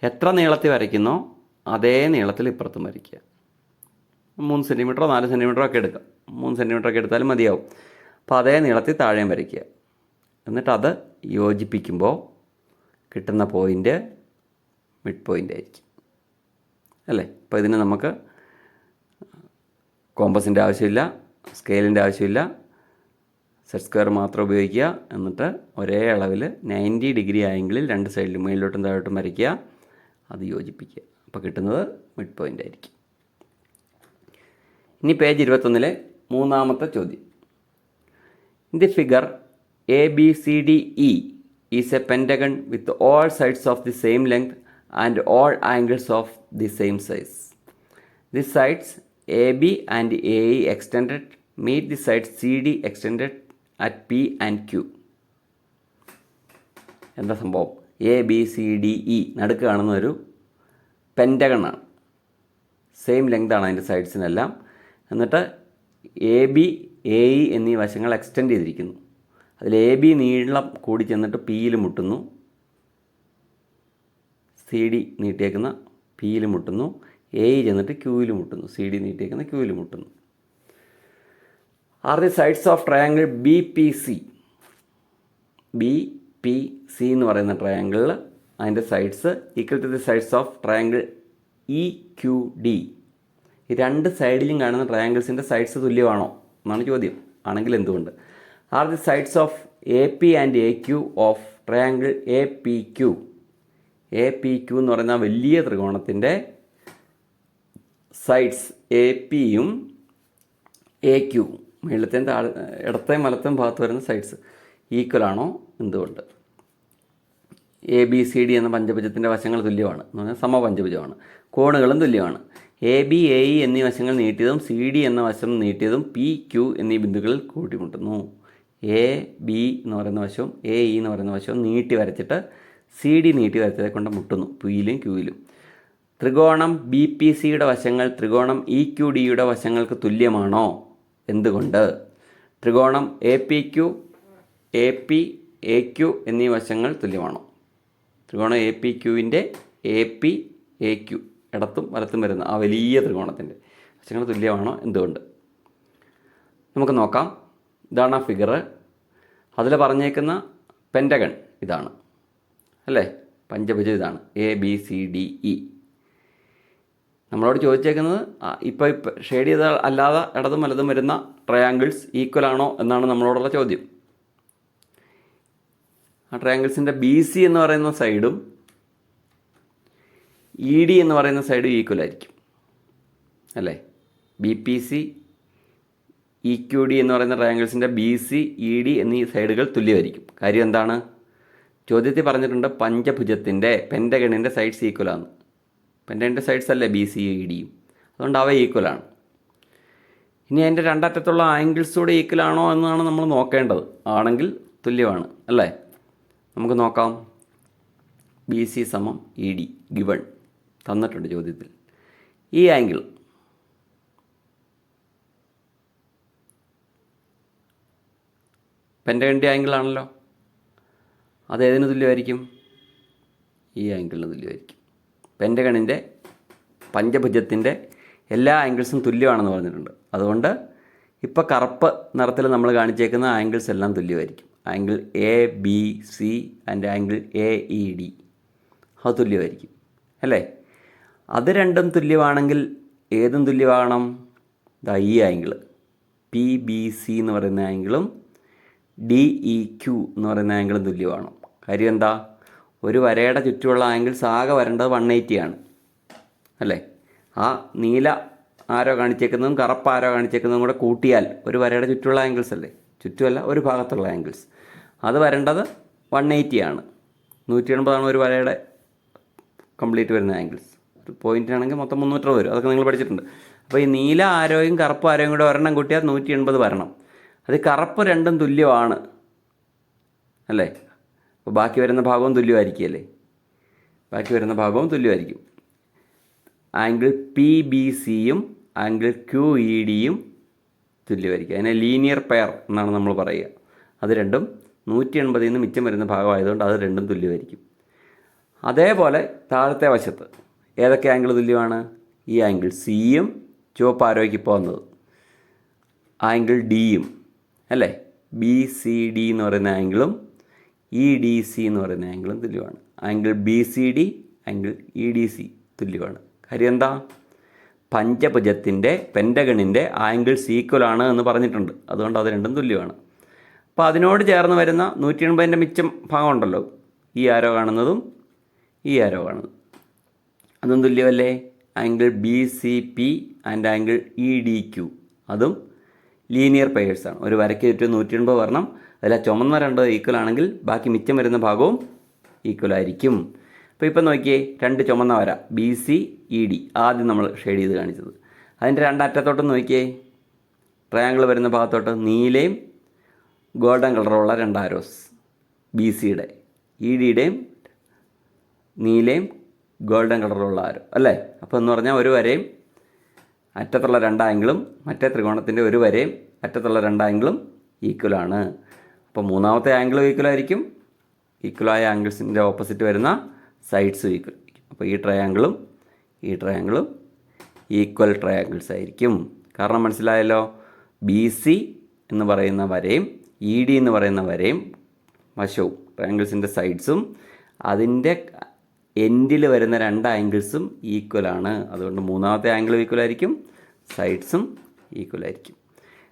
എത്ര നീളത്തിൽ വരയ്ക്കുന്നോ അതേ നീളത്തിൽ ഇപ്പുറത്തും വരയ്ക്കുക. 3 സെൻറ്റിമീറ്ററോ 4 സെൻറ്റിമീറ്ററോ ഒക്കെ എടുക്കാം. 3 സെൻറ്റിമീറ്റർ ഒക്കെ എടുത്താലും മതിയാവും. അപ്പോൾ അതേ നീളത്തിൽ താഴെയും വരയ്ക്കുക. എന്നിട്ട് അത് യോജിപ്പിക്കുമ്പോൾ കിട്ടുന്ന പോയിൻ്റ് മിഡ് പോയിൻ്റ് ആയിരിക്കും അല്ലേ? അപ്പോൾ ഇതിന് നമുക്ക് കോമ്പസിൻ്റെ ആവശ്യമില്ല, സ്കെയിലിൻ്റെ ആവശ്യമില്ല. സെറ്റ് സ്ക്വയർ മാത്രം ഉപയോഗിക്കുക. എന്നിട്ട് ഒരേ അളവിൽ 90 ഡിഗ്രി ആംഗിളിൽ രണ്ട് സൈഡിലും മേളിലോട്ടും താഴോട്ടും വരയ്ക്കുക. അത് യോജിപ്പിക്കുക. അപ്പോൾ കിട്ടുന്നത് മിഡ് പോയിൻ്റ് ആയിരിക്കും. ഇനി പേജ് 21 മൂന്നാമത്തെ ചോദ്യം. In the figure ABCDE is a pentagon with all sides of the same length and all angles of the same size. The sides AB and AE extended meet the sides CD extended at P and Q. എന്താ സംഭവം? ABCDE നടുക്ക് കാണുന്ന ഒരു പെൻറ്റഗണാണ്. Same ലെങ്താണ് അതിൻ്റെ സൈഡ്സിനെല്ലാം. എന്നിട്ട് AB AE എന്നീ വശങ്ങൾ extend ചെയ്തിരിക്കുന്നു. അതിൽ AB നീളം കൂടി ചെന്നിട്ട് പിയിൽ മുട്ടുന്നു. CD നീട്ടിയേക്കുന്ന പിയിൽ മുട്ടുന്നു. AE ചെന്നിട്ട് ക്യൂവിൽ മുട്ടുന്നു. CD നീട്ടിയേക്കുന്ന ക്യൂവിൽ മുട്ടുന്നു. Are the sides of triangle BPC. BPC എന്ന് പറയുന്ന ട്രയാങ്കിളിൽ അതിൻ്റെ sides equal to the sides of triangle EQD. ഈ രണ്ട് സൈഡിലും കാണുന്ന ട്രയാങ്കിൾസിൻ്റെ സൈഡ്സ് തുല്യമാണോ എന്നാണ് ചോദ്യം. ആണെങ്കിൽ എന്തുകൊണ്ട്? R the sides of AP and AQ of triangle APQ. APQ എന്ന് പറയുന്ന വലിയ ത്രികോണത്തിൻ്റെ സൈഡ്സ് APയും AQ മേളത്തെയും ഇടത്തെയും വലത്തെയും ഭാഗത്ത് വരുന്ന സൈഡ്സ് ഈക്വൽ ആണോ? എന്തുകൊണ്ട്? ABCD എന്ന പഞ്ചഭുജത്തിൻ്റെ വശങ്ങൾ തുല്യമാണ് എന്ന് പറഞ്ഞാൽ സമപഞ്ചഭുജമാണ്. കോണുകളും തുല്യമാണ്. AB AE എന്നീ വശങ്ങൾ നീട്ടിയതും CD എന്ന വശം നീട്ടിയതും PQ എന്നീ ബിന്ദുക്കളിൽ കൂട്ടിമുട്ടുന്നു. AB എന്ന് പറയുന്ന വശവും AE എന്ന് പറയുന്ന വശവും നീട്ടി വരച്ചിട്ട് CD നീട്ടി വരച്ചതെ കൊണ്ട് മുട്ടുന്നു പിയിലും ക്യൂയിലും. ത്രികോണം BPCയുടെ വശങ്ങൾ ത്രികോണം EQDയുടെ വശങ്ങൾക്ക് തുല്യമാണോ? എന്തുകൊണ്ട്? ത്രികോണം APQ AP AQ എന്നീ വശങ്ങൾ തുല്യമാണോ? ത്രികോണം APQവിൻ്റെ AP AQ ഇടത്തും വലത്തും വരുന്ന ആ വലിയ ത്രികോണത്തിൻ്റെ വശങ്ങൾ തുല്യമാണോ? എന്തുകൊണ്ട്? നമുക്ക് നോക്കാം. ഇതാണ് ആ ഫിഗർ. അതിൽ പറഞ്ഞേക്കുന്ന പെൻറ്റഗൺ ഇതാണ് അല്ലേ? പഞ്ചഭുജം ഇതാണ് ABCDE. നമ്മളോട് ചോദിച്ചേക്കുന്നത് ഇപ്പോൾ ഷെയ്ഡ് ചെയ്ത അല്ലാതെ ഇടതും വലതും വരുന്ന ട്രയാങ്കിൾസ് ഈക്വൽ ആണോ എന്നാണ് നമ്മളോടുള്ള ചോദ്യം. ആ ട്രയാങ്കിൾസിൻ്റെ BC എന്ന് പറയുന്ന സൈഡും ED എന്ന് പറയുന്ന സൈഡും ഈക്വൽ ആയിരിക്കും അല്ലേ? BPC EQD എന്ന് പറയുന്ന ട്രയാങ്കിൾസിൻ്റെ BC ED എന്നീ സൈഡുകൾ തുല്യമായിരിക്കും. കാര്യം എന്താണ്? ചോദ്യത്തിൽ പറഞ്ഞിട്ടുണ്ട് പഞ്ചഭുജത്തിൻ്റെ പെൻറ്റഗണിൻ്റെ സൈഡ്സ് ഈക്വലാണ്. പെൻറ്റഗണിൻ്റെ സൈഡ്സ് അല്ലേ BC EDയും, അതുകൊണ്ട് അവ ഈക്വലാണ്. ഇനി അതിൻ്റെ രണ്ടറ്റത്തുള്ള ആംഗിൾസ് കൂടെ ഈക്വൽ ആണോ എന്നാണ് നമ്മൾ നോക്കേണ്ടത്. ആണെങ്കിൽ തുല്യമാണ് അല്ലേ? നമുക്ക് നോക്കാം. ബി സി സമം ഇ ഡി ഗിവൺ തന്നിട്ടുണ്ട് ചോദ്യത്തിൽ. ഈ ആംഗിൾ പെൻറ്റഗണിൻ്റെ ആംഗിളാണല്ലോ. അതേതിന് തുല്യമായിരിക്കും? ഈ ആംഗിളിന് തുല്യമായിരിക്കും. പെൻറ്റഗണിൻ്റെ പഞ്ചഭുജത്തിൻ്റെ എല്ലാ ആംഗിൾസും തുല്യമാണെന്ന് പറഞ്ഞിട്ടുണ്ട്. അതുകൊണ്ട് ഇപ്പോൾ കറുപ്പ് നിറത്തിൽ നമ്മൾ കാണിച്ചേക്കുന്ന ആംഗിൾസ് എല്ലാം തുല്യമായിരിക്കും. Angle A B C and angle A E D അത് തുല്യമായിരിക്കും അല്ലേ? അത് രണ്ടും തുല്യമാണെങ്കിൽ ഏതും തുല്യമാകണം? ഈ ആംഗിൾ പി ബി സി എന്ന് പറയുന്ന ആംഗിളും ഡി ഇ ക്യു എന്ന് പറയുന്ന ആംഗിളും തുല്യമാണ്. കാര്യം എന്താ? ഒരു വരയുടെ ചുറ്റുമുള്ള ആംഗിൾസ് ആകെ വരേണ്ടത് 180 ആണ് അല്ലേ? ആ നീല ആരോ കാണിച്ചേക്കുന്നതും കറുപ്പ് ആരോ കാണിച്ചേക്കുന്നതും കൂടെ കൂട്ടിയാൽ ഒരു വരയുടെ ചുറ്റുമുള്ള ആംഗിൾസ് അല്ലേ? ചുറ്റുമല്ല, ഒരു ഭാഗത്തുള്ള ആംഗിൾസ് അത് വരേണ്ടത് 180 ആണ്. 180 ഒരു വരയുടെ കംപ്ലീറ്റ് വരുന്ന ആംഗിൾസ്. ഒരു പോയിൻ്റാണെങ്കിൽ മൊത്തം 360 വരും. അതൊക്കെ നിങ്ങൾ പഠിച്ചിട്ടുണ്ട്. അപ്പോൾ ഈ നീല ആരോയും കറുപ്പ് ആരോയും കൂടെ ഒരെണ്ണം കൂട്ടിയാൽ 180 വരണം. അത് കറുപ്പ് രണ്ടും തുല്യമാണ് അല്ലേ? അപ്പോൾ ബാക്കി വരുന്ന ഭാഗവും തുല്യമായിരിക്കും. ബാക്കി വരുന്ന ഭാഗവും തുല്യമായിരിക്കും. ആംഗിൾ പി ബി സിയും ആംഗിൾ ക്യു ഇ ഡിയും തുല്യമായിരിക്കും. അതിനെ ലീനിയർ പെയർ എന്നാണ് നമ്മൾ പറയുക. അത് രണ്ടും 180 നിന്ന് മിച്ചം വരുന്ന ഭാഗമായതുകൊണ്ട് അത് രണ്ടും തുല്യമായിരിക്കും. അതേപോലെ താഴത്തെ വശത്ത് ഏതൊക്കെ ആംഗിൾ തുല്യമാണ്? ഈ ആംഗിൾ സിയും ചുവപ്പ് ആരോയ്ക്ക് ഇപ്പോൾ വന്നത് ആംഗിൾ ഡിയും അല്ലേ? ബി സി ഡി എന്ന് പറയുന്ന ആംഗിളും ഇ ഡി സി എന്ന് പറയുന്ന ആംഗിളും തുല്യമാണ്. Angle B C D angle E D C തുല്യമാണ്. കാര്യം എന്താ? പഞ്ചഭുജത്തിൻ്റെ പെൻറ്റഗണിൻ്റെ ആംഗിൾസ് ഈക്വലാണ് എന്ന് പറഞ്ഞിട്ടുണ്ട്. അതുകൊണ്ട് അത് രണ്ടും തുല്യമാണ്. അപ്പോൾ അതിനോട് ചേർന്ന് വരുന്ന 180ൻ്റെ മിച്ചം ഭാഗം ഉണ്ടല്ലോ, ഈ ആരോ കാണുന്നതും ഈ ആരോ കാണുന്നതും അതും തുല്യമല്ലേ? Angle B C P and angle E D Q അതും ലീനിയർ പെയേഴ്സാണ്. ഒരു വരയ്ക്ക് ചുറ്റും 180 വരണം. അതിൽ ചുമന്ന രണ്ട് ഈക്വൽ ആണെങ്കിൽ ബാക്കി മിച്ചം വരുന്ന ഭാഗവും ഈക്വൽ ആയിരിക്കും. അപ്പോൾ ഇപ്പം നോക്കിയേ, രണ്ട് ചുമന്ന വര ബി സി ഇ ഡി ആദ്യം നമ്മൾ ഷെയ്ഡ് ചെയ്ത് കാണിച്ചത്. അതിൻ്റെ രണ്ടറ്റത്തോട്ട് നോക്കിയേ, ട്രയാങ്കിൾ വരുന്ന ഭാഗത്തോട്ട് നീലയും ഗോൾഡൻ കളറുള്ള രണ്ട് ആരോസ് ബി സിയുടെ, ഇ ഡിയുടെയും നീലയും ഗോൾഡൻ കളറുള്ള ആരോ അല്ലേ? അപ്പോൾ എന്ന് പറഞ്ഞാൽ ഒരു വരയും അറ്റത്തുള്ള രണ്ട് ആംഗിളും മറ്റേ ത്രികോണത്തിൻ്റെ ഒരു വരയും അറ്റത്തുള്ള രണ്ട് ആംഗിളും ഈക്വലാണ്. അപ്പോൾ മൂന്നാമത്തെ ആംഗിളും ഈക്വലായിരിക്കും. ഈക്വലായ ആംഗിൾസിൻ്റെ ഓപ്പോസിറ്റ് വരുന്ന സൈഡ്സും ഈക്വൽ ആയിരിക്കും. അപ്പോൾ ഈ ട്രയാങ്കിളും ഈക്വൽ ട്രയാങ്കിൾസ് ആയിരിക്കും. കാരണം മനസ്സിലായല്ലോ, ബി സി എന്ന് പറയുന്ന വരയും ഇ ഡി എന്ന് പറയുന്ന വരയും വശവും ട്രയാങ്കിൾസിൻ്റെ സൈഡ്സും അതിൻ്റെ എൻഡിൽ വരുന്ന രണ്ട് ആംഗിൾസും ഈക്വലാണ്. അതുകൊണ്ട് മൂന്നാമത്തെ ആംഗിളും ഈക്വൽ ആയിരിക്കും, സൈഡ്സും ഈക്വൽ ആയിരിക്കും.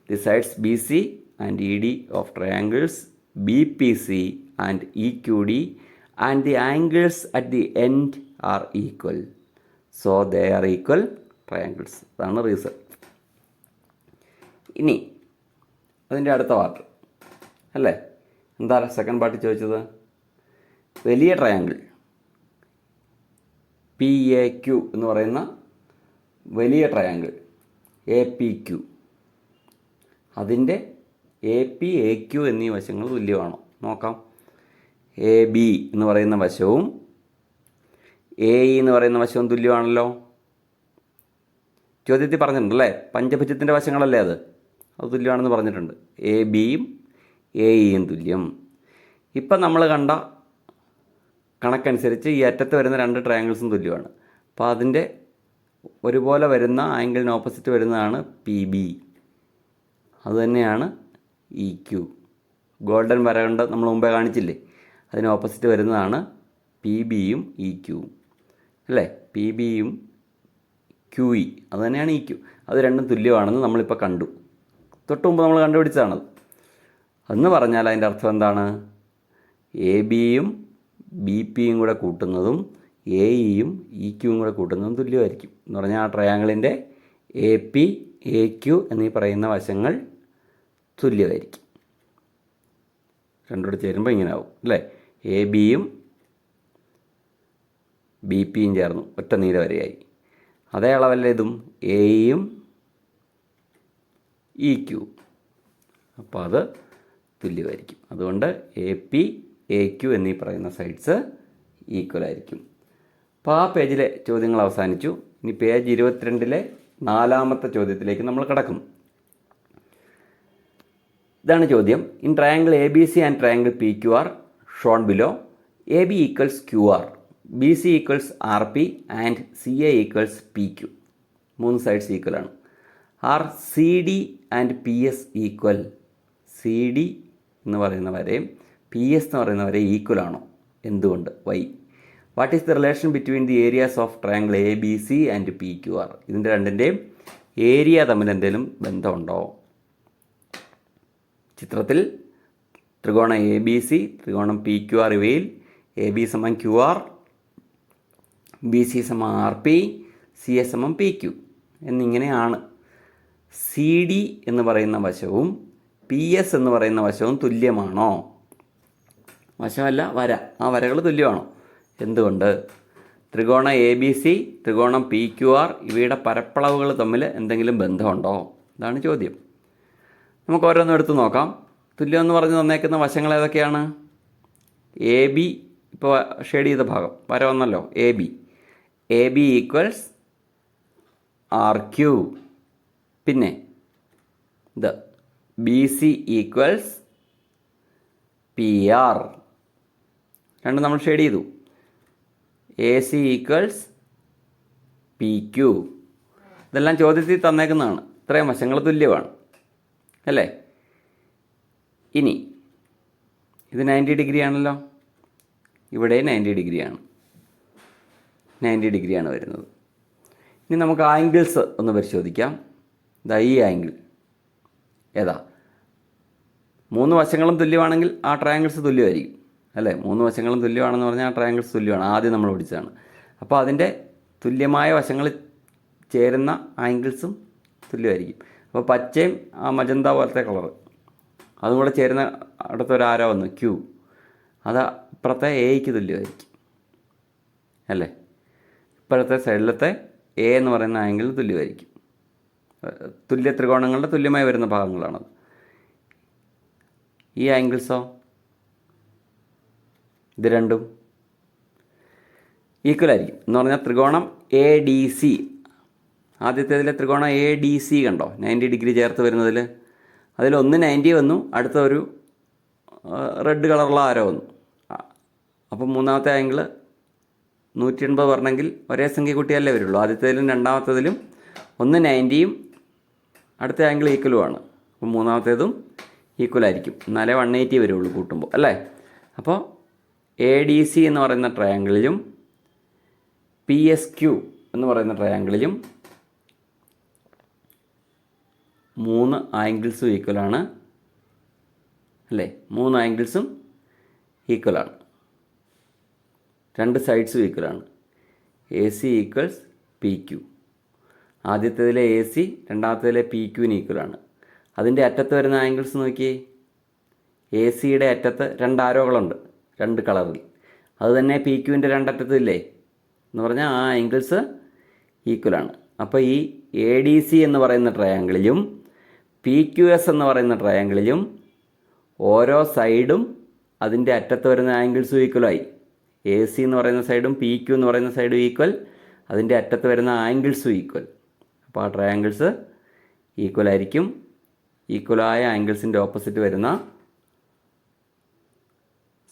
The sides B C and E D of triangles B P C and E Q D and the angles at the end are equal. So they are equal triangles. അതാണ് reason. ഇനി അതിൻ്റെ അടുത്ത part അല്ലേ? എന്താ second part ചോദിച്ചത്? വലിയ triangle P A Q എന്ന് പറയുന്ന വലിയ ട്രയാങ്കിൾ എ പി ക്യു, അതിൻ്റെ എ പി എ ക്യു എന്നീ വശങ്ങൾ തുല്യമാണോ നോക്കാം. എ ബി എന്ന് പറയുന്ന വശവും എ ഇ എന്ന് പറയുന്ന വശവും തുല്യമാണല്ലോ. ചോദ്യത്തിൽ പറഞ്ഞിട്ടുണ്ടല്ലേ, പഞ്ചഭുജത്തിൻ്റെ വശങ്ങളല്ലേ അത് തുല്യമാണെന്ന് പറഞ്ഞിട്ടുണ്ട്. എ ബിയും എ ഇയും തുല്യം. ഇപ്പം നമ്മൾ കണ്ട കണക്കനുസരിച്ച് ഈ അറ്റത്ത് വരുന്ന രണ്ട് ട്രയാങ്കിൾസും തുല്യമാണ്. അപ്പോൾ അതിൻ്റെ ഒരുപോലെ വരുന്ന ആംഗിളിന് ഓപ്പോസിറ്റ് വരുന്നതാണ് പി ബി. അതുതന്നെയാണ് ഇ ക്യു. ഗോൾഡൻ വര കൊണ്ട് നമ്മൾ മുമ്പേ കാണിച്ചില്ലേ, അതിന് ഓപ്പോസിറ്റ് വരുന്നതാണ് പി ബിയും ഇ ക്യുവും അല്ലേ? പി ബിയും ക്യു ഇ അത് തന്നെയാണ് ഇ ക്യു. അത് രണ്ടും തുല്യമാണെന്ന് നമ്മളിപ്പോൾ കണ്ടു. തൊട്ട് മുമ്പ് നമ്മൾ കണ്ടുപിടിച്ചതാണത്. അതെന്ന് പറഞ്ഞാൽ അതിൻ്റെ അർത്ഥം എന്താണ്? എ ബിയും ബി പിയും കൂടെ കൂട്ടുന്നതും എ ഇയും ഇ ക്യുവും കൂടെ കൂട്ടുന്നതും തുല്യമായിരിക്കും. എന്ന് പറഞ്ഞാൽ ആ ട്രയാങ്കിളിൻ്റെ എ പി എ ക്യു എന്നീ പറയുന്ന വശങ്ങൾ തുല്യമായിരിക്കും. രണ്ടുകൂടെ ചേരുമ്പോൾ ഇങ്ങനെ ആവും അല്ലേ? എ ബിയും ബി പിയും ചേർന്നു ഒറ്റ നീല വരയായി. അതേ അളവല്ലേ ഇതും, എ ഇയും ഇ ക്യു. അപ്പോൾ അത് തുല്യമായിരിക്കും. അതുകൊണ്ട് AP, AQ എന്നീ പറയുന്ന സൈഡ്സ് ഈക്വൽ ആയിരിക്കും. അപ്പോൾ ആ പേജിലെ ചോദ്യങ്ങൾ അവസാനിച്ചു. ഇനി പേജ് 22-ലെ 4-ാമത്തെ ചോദ്യത്തിലേക്ക് നമ്മൾ കടക്കും. ഇതാണ് ചോദ്യം. In triangle ABC and triangle PQR shown below, AB equals QR, BC equals RP and CA equals PQ. 3 sides equal ആണ്. Are CD and PS equal? CD എന്ന് പറയുന്ന വരെയും PS എന്ന് പറയുന്ന വരെ ഈക്വൽ ആണോ? എന്തുകൊണ്ട്? Why? What is the relation between the areas of triangle ABC and PQR? ഇതിൻ്റെ രണ്ടിൻ്റെയും ഏരിയ തമ്മിൽ എന്തെങ്കിലും ബന്ധമുണ്ടോ? ചിത്രത്തിൽ ത്രികോണം ABC, ത്രികോണം PQR ഇവയിൽ AB സമം QR, BC സമം RP, CA സമം PQ എന്നിങ്ങനെയാണ്. CD എന്ന് പറയുന്ന വശവും PS എന്ന് പറയുന്ന വശവും തുല്യമാണോ? വശമല്ല, വര. ആ വരകൾ തുല്യമാണോ? എന്തുകൊണ്ട്? ത്രികോണം ABC, ത്രികോണം PQR ഇവയുടെ പരപ്പളവുകൾ തമ്മിൽ എന്തെങ്കിലും ബന്ധമുണ്ടോ? ഇതാണ് ചോദ്യം. നമുക്ക് ഓരോന്നും എടുത്ത് നോക്കാം. തുല്യം എന്ന് പറഞ്ഞ് തന്നേക്കുന്ന വശങ്ങൾ ഏതൊക്കെയാണ്? AB, ഇപ്പോൾ ഷെയ്ഡ് ചെയ്ത ഭാഗം വര വന്നല്ലോ. AB equals RQ. പിന്നെ ഇത് BC ഈക്വൽസ് PR. രണ്ടും നമ്മൾ ഷെയ്ഡ് ചെയ്തു. AC equals PQ. ഇതെല്ലാം ചോദ്യത്തിൽ തന്നേക്കുന്നതാണ്. ഇത്രയും വശങ്ങൾ തുല്യമാണ് അല്ലേ? ഇനി ഇത് 90 ഡിഗ്രി ആണല്ലോ. ഇവിടെ 90 ഡിഗ്രിയാണ്. 90 ഡിഗ്രിയാണ് വരുന്നത്. ഇനി നമുക്ക് ആംഗിൾസ് ഒന്ന് പരിശോധിക്കാം. ഇതാ ഈ ആംഗിൾ ഏതാ? 3 വശങ്ങളും തുല്യമാണെങ്കിൽ ആ ട്രയാങ്കിൾസ് തുല്യമായിരിക്കും അല്ലേ? 3 വശങ്ങളും തുല്യമാണെന്ന് പറഞ്ഞാൽ ആ ട്രയാങ്കിൾസ് തുല്യമാണ്. ആദ്യം നമ്മൾ പഠിച്ചതാണ്. അപ്പോൾ അതിൻ്റെ തുല്യമായ വശങ്ങളിൽ ചേരുന്ന ആംഗിൾസും തുല്യമായിരിക്കും. അപ്പോൾ പച്ചയും ആ മജന്ത പോലത്തെ കളറ് അതും കൂടെ ചേരുന്ന അടുത്തൊരു ആരോ വന്നു Q, അത് ഇപ്പുറത്തെ Aയ്ക്ക് തുല്യമായിരിക്കും അല്ലേ? ഇപ്പോഴത്തെ സൈഡിലത്തെ A എന്ന് പറയുന്ന ആംഗിളിന് തുല്യമായിരിക്കും. തുല്യ ത്രികോണങ്ങളുടെ തുല്യമായി വരുന്ന ഭാഗങ്ങളാണത്. ഈ ആംഗിൾസോ? ഇത് രണ്ടും ഈക്വൽ ആയിരിക്കും. എന്ന് പറഞ്ഞാൽ ത്രികോണം ADC, ആദ്യത്തേതിലെ ത്രികോണം ADC കണ്ടോ? 90 ഡിഗ്രി ചേർത്ത് വരുന്നതിൽ അതിലൊന്ന് 90 വന്നു, അടുത്ത ഒരു റെഡ് കളറുള്ള ആരോ വന്നു. അപ്പം മൂന്നാമത്തെ ആംഗിൾ 180 പറഞ്ഞെങ്കിൽ ഒരേ സംഖ്യ കൂട്ടിയല്ലേ വരുള്ളൂ. ആദ്യത്തേതിലും രണ്ടാമത്തേതിലും ഒന്ന് 90യും അടുത്ത ആംഗിൾ ഈക്വലുമാണ്. അപ്പം മൂന്നാമത്തേതും ഈക്വൽ ആയിരിക്കും. എന്നാലേ 180 വരുള്ളൂ കൂട്ടുമ്പോൾ അല്ലേ? അപ്പോൾ ADC എന്ന് പറയുന്ന ട്രയാങ്കിളിലും PSQ എന്ന് പറയുന്ന ട്രയാങ്കിളിലും 3 ആംഗിൾസും ഈക്വലാണ് അല്ലേ? 3 ആംഗിൾസും ഈക്വലാണ്. 2 സൈഡ്സും ഈക്വലാണ്. AC equals PQ. ആദ്യത്തേതിലെ AC രണ്ടാമത്തേതിലെ PQന് ഈക്വലാണ്. അതിൻ്റെ അറ്റത്ത് വരുന്ന ആംഗിൾസ് നോക്കിയേ. ACയുടെ അറ്റത്ത് 2 ആരോകളുണ്ട്, 2 കളറിൽ. അതുതന്നെ PQവിൻ്റെ രണ്ടറ്റത്തും ഇല്ലേ? എന്ന് പറഞ്ഞാൽ ആ ആംഗിൾസ് ഈക്വലാണ്. അപ്പോൾ ഈ ADC എന്ന് പറയുന്ന ട്രയാങ്കിളിലും PQS എന്ന് പറയുന്ന ട്രയാങ്കിളിലും ഓരോ സൈഡും അതിൻ്റെ അറ്റത്ത് വരുന്ന ആംഗിൾസും ഈക്വലായി. AC എന്ന് പറയുന്ന സൈഡും PQ എന്ന് പറയുന്ന സൈഡും ഈക്വൽ, അതിൻ്റെ അറ്റത്ത് വരുന്ന ആംഗിൾസും ഈക്വൽ. അപ്പോൾ ആ ട്രയാങ്കിൾസ് ഈക്വൽ ആയിരിക്കും. ഈക്വലായ ആംഗിൾസിൻ്റെ ഓപ്പോസിറ്റ് വരുന്ന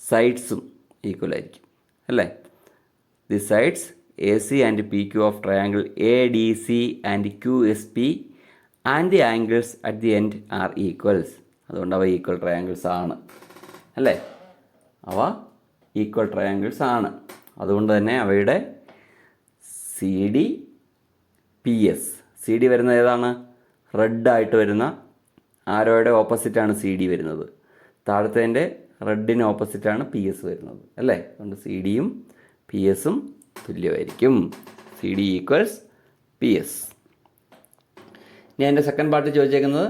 സൈഡ്സും ഈക്വൽ ആയിരിക്കും അല്ലേ? The sides AC and PQ of triangle ADC and QSP and the angles at the end are equals. അതുകൊണ്ട് അവ ഈക്വൽ ട്രയാങ്കിൾസ് ആണ് അല്ലേ? അവ ഈക്വൽ ട്രയാങ്കിൾസ് ആണ്. അതുകൊണ്ട് തന്നെ അവയുടെ CD PS. CD വരുന്നത് ഏതാണ്? റെഡായിട്ട് വരുന്ന ആരോയുടെ ഓപ്പോസിറ്റാണ് CD വരുന്നത്. താഴത്തേൻ്റെ റെഡിന് ഓപ്പോസിറ്റാണ് PS വരുന്നത് അല്ലേ? അതുകൊണ്ട് CDയും PSും തുല്യമായിരിക്കും. CD equals PS. ഇനി എൻ്റെ സെക്കൻഡ് പാർട്ട് ചോദിച്ചേക്കുന്നത്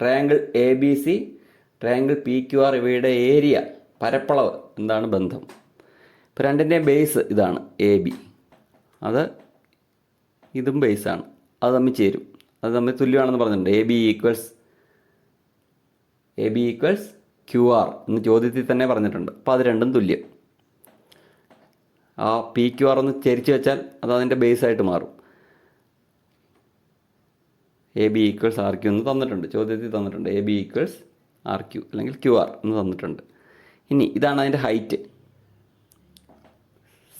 ട്രയാങ്കിൾ ABC, ട്രയാങ്കിൾ PQR ഇവയുടെ ഏരിയ, പരപ്പളവ് എന്താണ് ബന്ധം? ഇപ്പോൾ രണ്ടിൻ്റെയും ബേസ് ഇതാണ് AB. അത് ഇതും ബേസാണ്. അത് തമ്മിൽ ചേരും. അത് തമ്മിൽ തുല്യമാണെന്ന് പറഞ്ഞിട്ടുണ്ട്. AB ഈക്വൽസ് QR എന്ന് ചോദ്യത്തിൽ തന്നെ പറഞ്ഞിട്ടുണ്ട്. അപ്പോൾ അത് രണ്ടും തുല്യം. ആ PQR ഒന്ന് ചരിച്ച് വെച്ചാൽ അത് അതിൻ്റെ ബേസായിട്ട് മാറും. AB = RQ എന്ന് തന്നിട്ടുണ്ട്, ചോദ്യത്തിൽ തന്നിട്ടുണ്ട്. AB = RQ അല്ലെങ്കിൽ QR എന്ന് തന്നിട്ടുണ്ട്. ഇനി ഇതാണ് അതിൻ്റെ ഹൈറ്റ്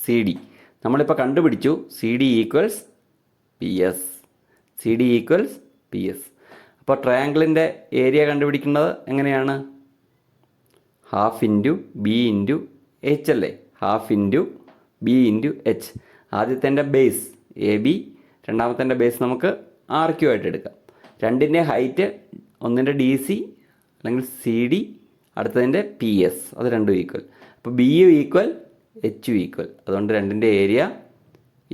CD. നമ്മളിപ്പോൾ കണ്ടുപിടിച്ചു CD = PS. CD = PS. അപ്പോൾ ട്രയാങ്കിളിൻ്റെ ഏരിയ കണ്ടുപിടിക്കുന്നത് എങ്ങനെയാണ്? 1/2 × B × H അല്ലേ? 1/2 × B × H. ആദ്യത്തെ ബേസ് AB, രണ്ടാമത്തെ ബേസ് നമുക്ക് RQ ആയിട്ട് എടുക്കാം. രണ്ടിൻ്റെ ഹൈറ്റ്, ഒന്നിൻ്റെ DC അല്ലെങ്കിൽ CD, അടുത്തതിൻ്റെ PS, അത് രണ്ടും ഈക്വൽ. അപ്പോൾ BU = HU ഈക്വൽ. അതുകൊണ്ട് രണ്ടിൻ്റെ ഏരിയ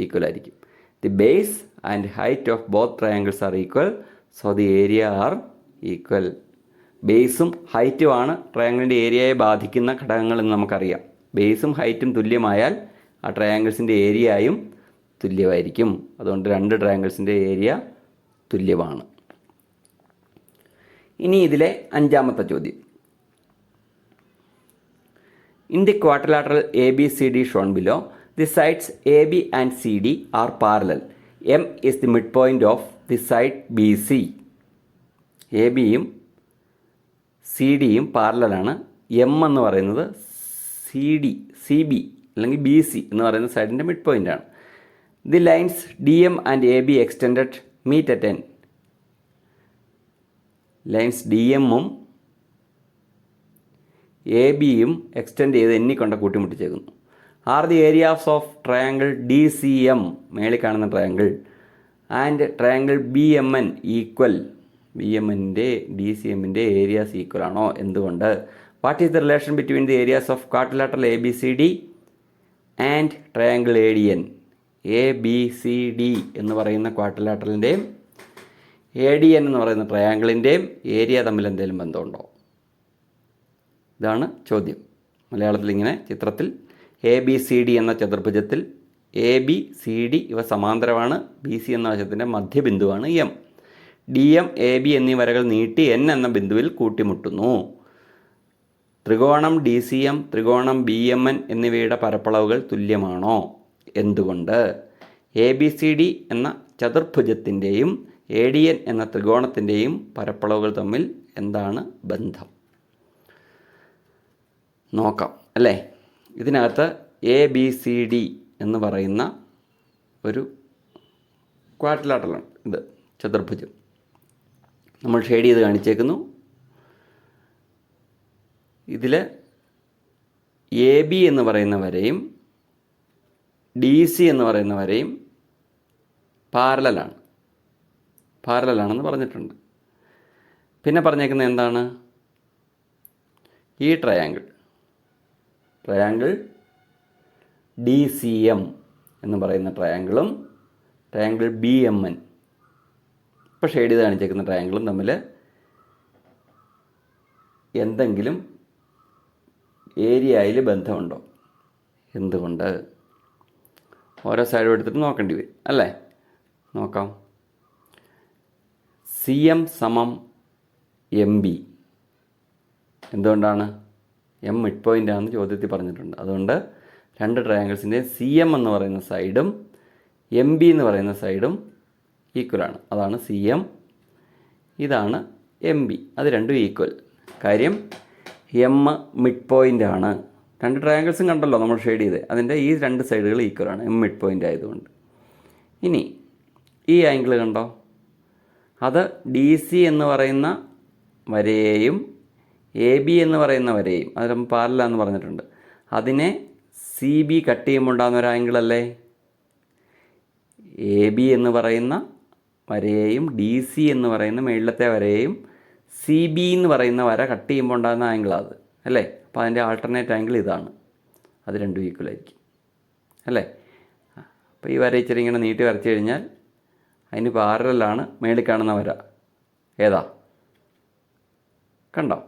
ഈക്വൽ ആയിരിക്കും. The base and height of both triangles are equal, so the area are equal. ബേസും ഹൈറ്റുമാണ് ട്രയാങ്കിളിൻ്റെ ഏരിയയെ ബാധിക്കുന്ന ഘടകങ്ങൾ എന്ന് നമുക്കറിയാം. ബേസും ഹൈറ്റും തുല്യമായാൽ ആ ട്രയാങ്കിൾസിൻ്റെ ഏരിയയും തുല്യമായിരിക്കും. അതുകൊണ്ട് രണ്ട് ട്രയാങ്കിൾസിൻ്റെ ഏരിയ തുല്യമാണ്. ഇനി ഇതിലെ അഞ്ചാമത്തെ ചോദ്യം. In the quadrilateral ABCD shown below, the sides AB and CD are parallel. M is the midpoint of the side BC. ABയും CDയും പാരലലാണ്. M എന്ന് പറയുന്നത് CB അല്ലെങ്കിൽ BC എന്ന് പറയുന്ന സൈഡിൻ്റെ മിഡ് പോയിൻ്റാണ്. The lines DM and AB extended meet at N. Lines DM-ഉം AB-യും extend ചെയ്ത് N കൊണ്ട് കൂട്ടിമുട്ടിച്ചേക്കുന്നു. Are the areas of triangle DCM, മേളിൽ കാണുന്ന triangle, and triangle BMN equal. BMൻ്റെ DCMൻ്റെ ഏരിയാസ് ഈക്വൽ ആണോ? എന്തുകൊണ്ട്? What is the relation between the areas of quadrilateral ABCD and triangle ADN? ABCD എന്ന് പറയുന്ന ക്വാഡ്രിലാറ്ററലിൻ്റെയും ADN എന്ന് പറയുന്ന ട്രയാങ്കിളിൻ്റെയും ഏരിയ തമ്മിൽ എന്തെങ്കിലും ബന്ധമുണ്ടോ? ഇതാണ് ചോദ്യം. മലയാളത്തിൽ ഇങ്ങനെ ചിത്രത്തിൽ ABCD എന്ന ചതുർഭുജത്തിൽ ABCD ഇവ സമാന്തരമാണ്. BC എന്ന വശത്തിൻ്റെ മധ്യബിന്ദുവാണ് M. DM, AB എന്നീ വരകൾ നീട്ടി N എന്ന ബിന്ദുവിൽ കൂട്ടിമുട്ടുന്നു. ത്രികോണം DCM, ത്രികോണം BMN എന്നിവയുടെ പരപ്പളവുകൾ തുല്യമാണോ? എന്തുകൊണ്ട്? ABCD എന്ന ചതുർഭുജത്തിൻ്റെയും ADN എന്ന ത്രികോണത്തിൻ്റെയും പരപ്പളവുകൾ തമ്മിൽ എന്താണ് ബന്ധം? നോക്കാം അല്ലേ. ഇതിനകത്ത് ABCD എന്ന് പറയുന്ന ഒരു ക്വാഡ്രിലാറ്ററലാണ്. ഇത് ചതുർഭുജം നമ്മൾ ഷെയ്ഡ് ചെയ്ത് കാണിച്ചേക്കുന്നു. ഇതിൽ AB എന്ന് പറയുന്ന വരയും DC എന്ന് പറയുന്ന വരയും പാരലലാണെന്ന് പറഞ്ഞിട്ടുണ്ട്. പിന്നെ പറഞ്ഞേക്കുന്നത് എന്താണ്? ഈ ട്രയാങ്കിൾ DCM എന്ന് പറയുന്ന ട്രയാങ്കിളും ട്രയാങ്കിൾ BMN, ഇപ്പോൾ ഷെയ്ഡ് ചെയ്ത് കാണിച്ചേക്കുന്ന ട്രയാങ്കിളും തമ്മിൽ എന്തെങ്കിലും ഏരിയയിൽ ബന്ധമുണ്ടോ? എന്തുകൊണ്ട്? ഓരോ സൈഡും എടുത്തിട്ട് നോക്കേണ്ടി വരും അല്ലേ. നോക്കാം. CM = MB. എന്തുകൊണ്ടാണ്? M മിഡ് പോയിൻ്റാണെന്ന് ചോദ്യത്തിൽ പറഞ്ഞിട്ടുണ്ട്. അതുകൊണ്ട് രണ്ട് ട്രയാങ്കിൾസിൻ്റെ CM എന്ന് പറയുന്ന സൈഡും MB എന്ന് പറയുന്ന സൈഡും ഈക്വലാണ്. അതാണ് CM, ഇതാണ് MB. അത് രണ്ടും ഈക്വൽ. കാര്യം M മിഡ് പോയിൻ്റാണ്. രണ്ട് ട്രയാങ്കിൾസും കണ്ടല്ലോ നമ്മൾ ഷെയ്ഡ് ചെയ്ത്, അതിൻ്റെ ഈ രണ്ട് സൈഡുകൾ ഈക്വലാണ് M മിഡ് പോയിൻ്റ് ആയതുകൊണ്ട്. ഇനി ഈ ആംഗിൾ കണ്ടോ? അത് DC എന്ന് പറയുന്ന വരയെയും AB എന്ന് പറയുന്ന വരയെയും, അത് പാരലലാന്ന് പറഞ്ഞിട്ടുണ്ട്, അതിനെ CB കട്ട് ചെയ്യുമ്പോൾ ഉണ്ടാകുന്ന ഒരു ആംഗിളല്ലേ. AB എന്ന് പറയുന്ന വരയെയും DC എന്ന് പറയുന്ന മേളിലത്തെ വരയെയും CB എന്ന് പറയുന്ന വര കട്ട് ചെയ്യുമ്പോൾ ഉണ്ടാകുന്ന ആംഗിളാണ് അത് അല്ലേ. അപ്പോൾ അതിൻ്റെ ആൾട്ടർനേറ്റ് ആംഗിൾ ഇതാണ്. അത് രണ്ടും ഈക്വൽ ആയിരിക്കും അല്ലേ. അപ്പോൾ ഈ വര ഇച്ചിരി ഇങ്ങനെ നീട്ടി വരച്ച് കഴിഞ്ഞാൽ അതിന് പാരലലാണ് മേളിൽ കാണുന്ന വര. ഏതാ? കണ്ടോ?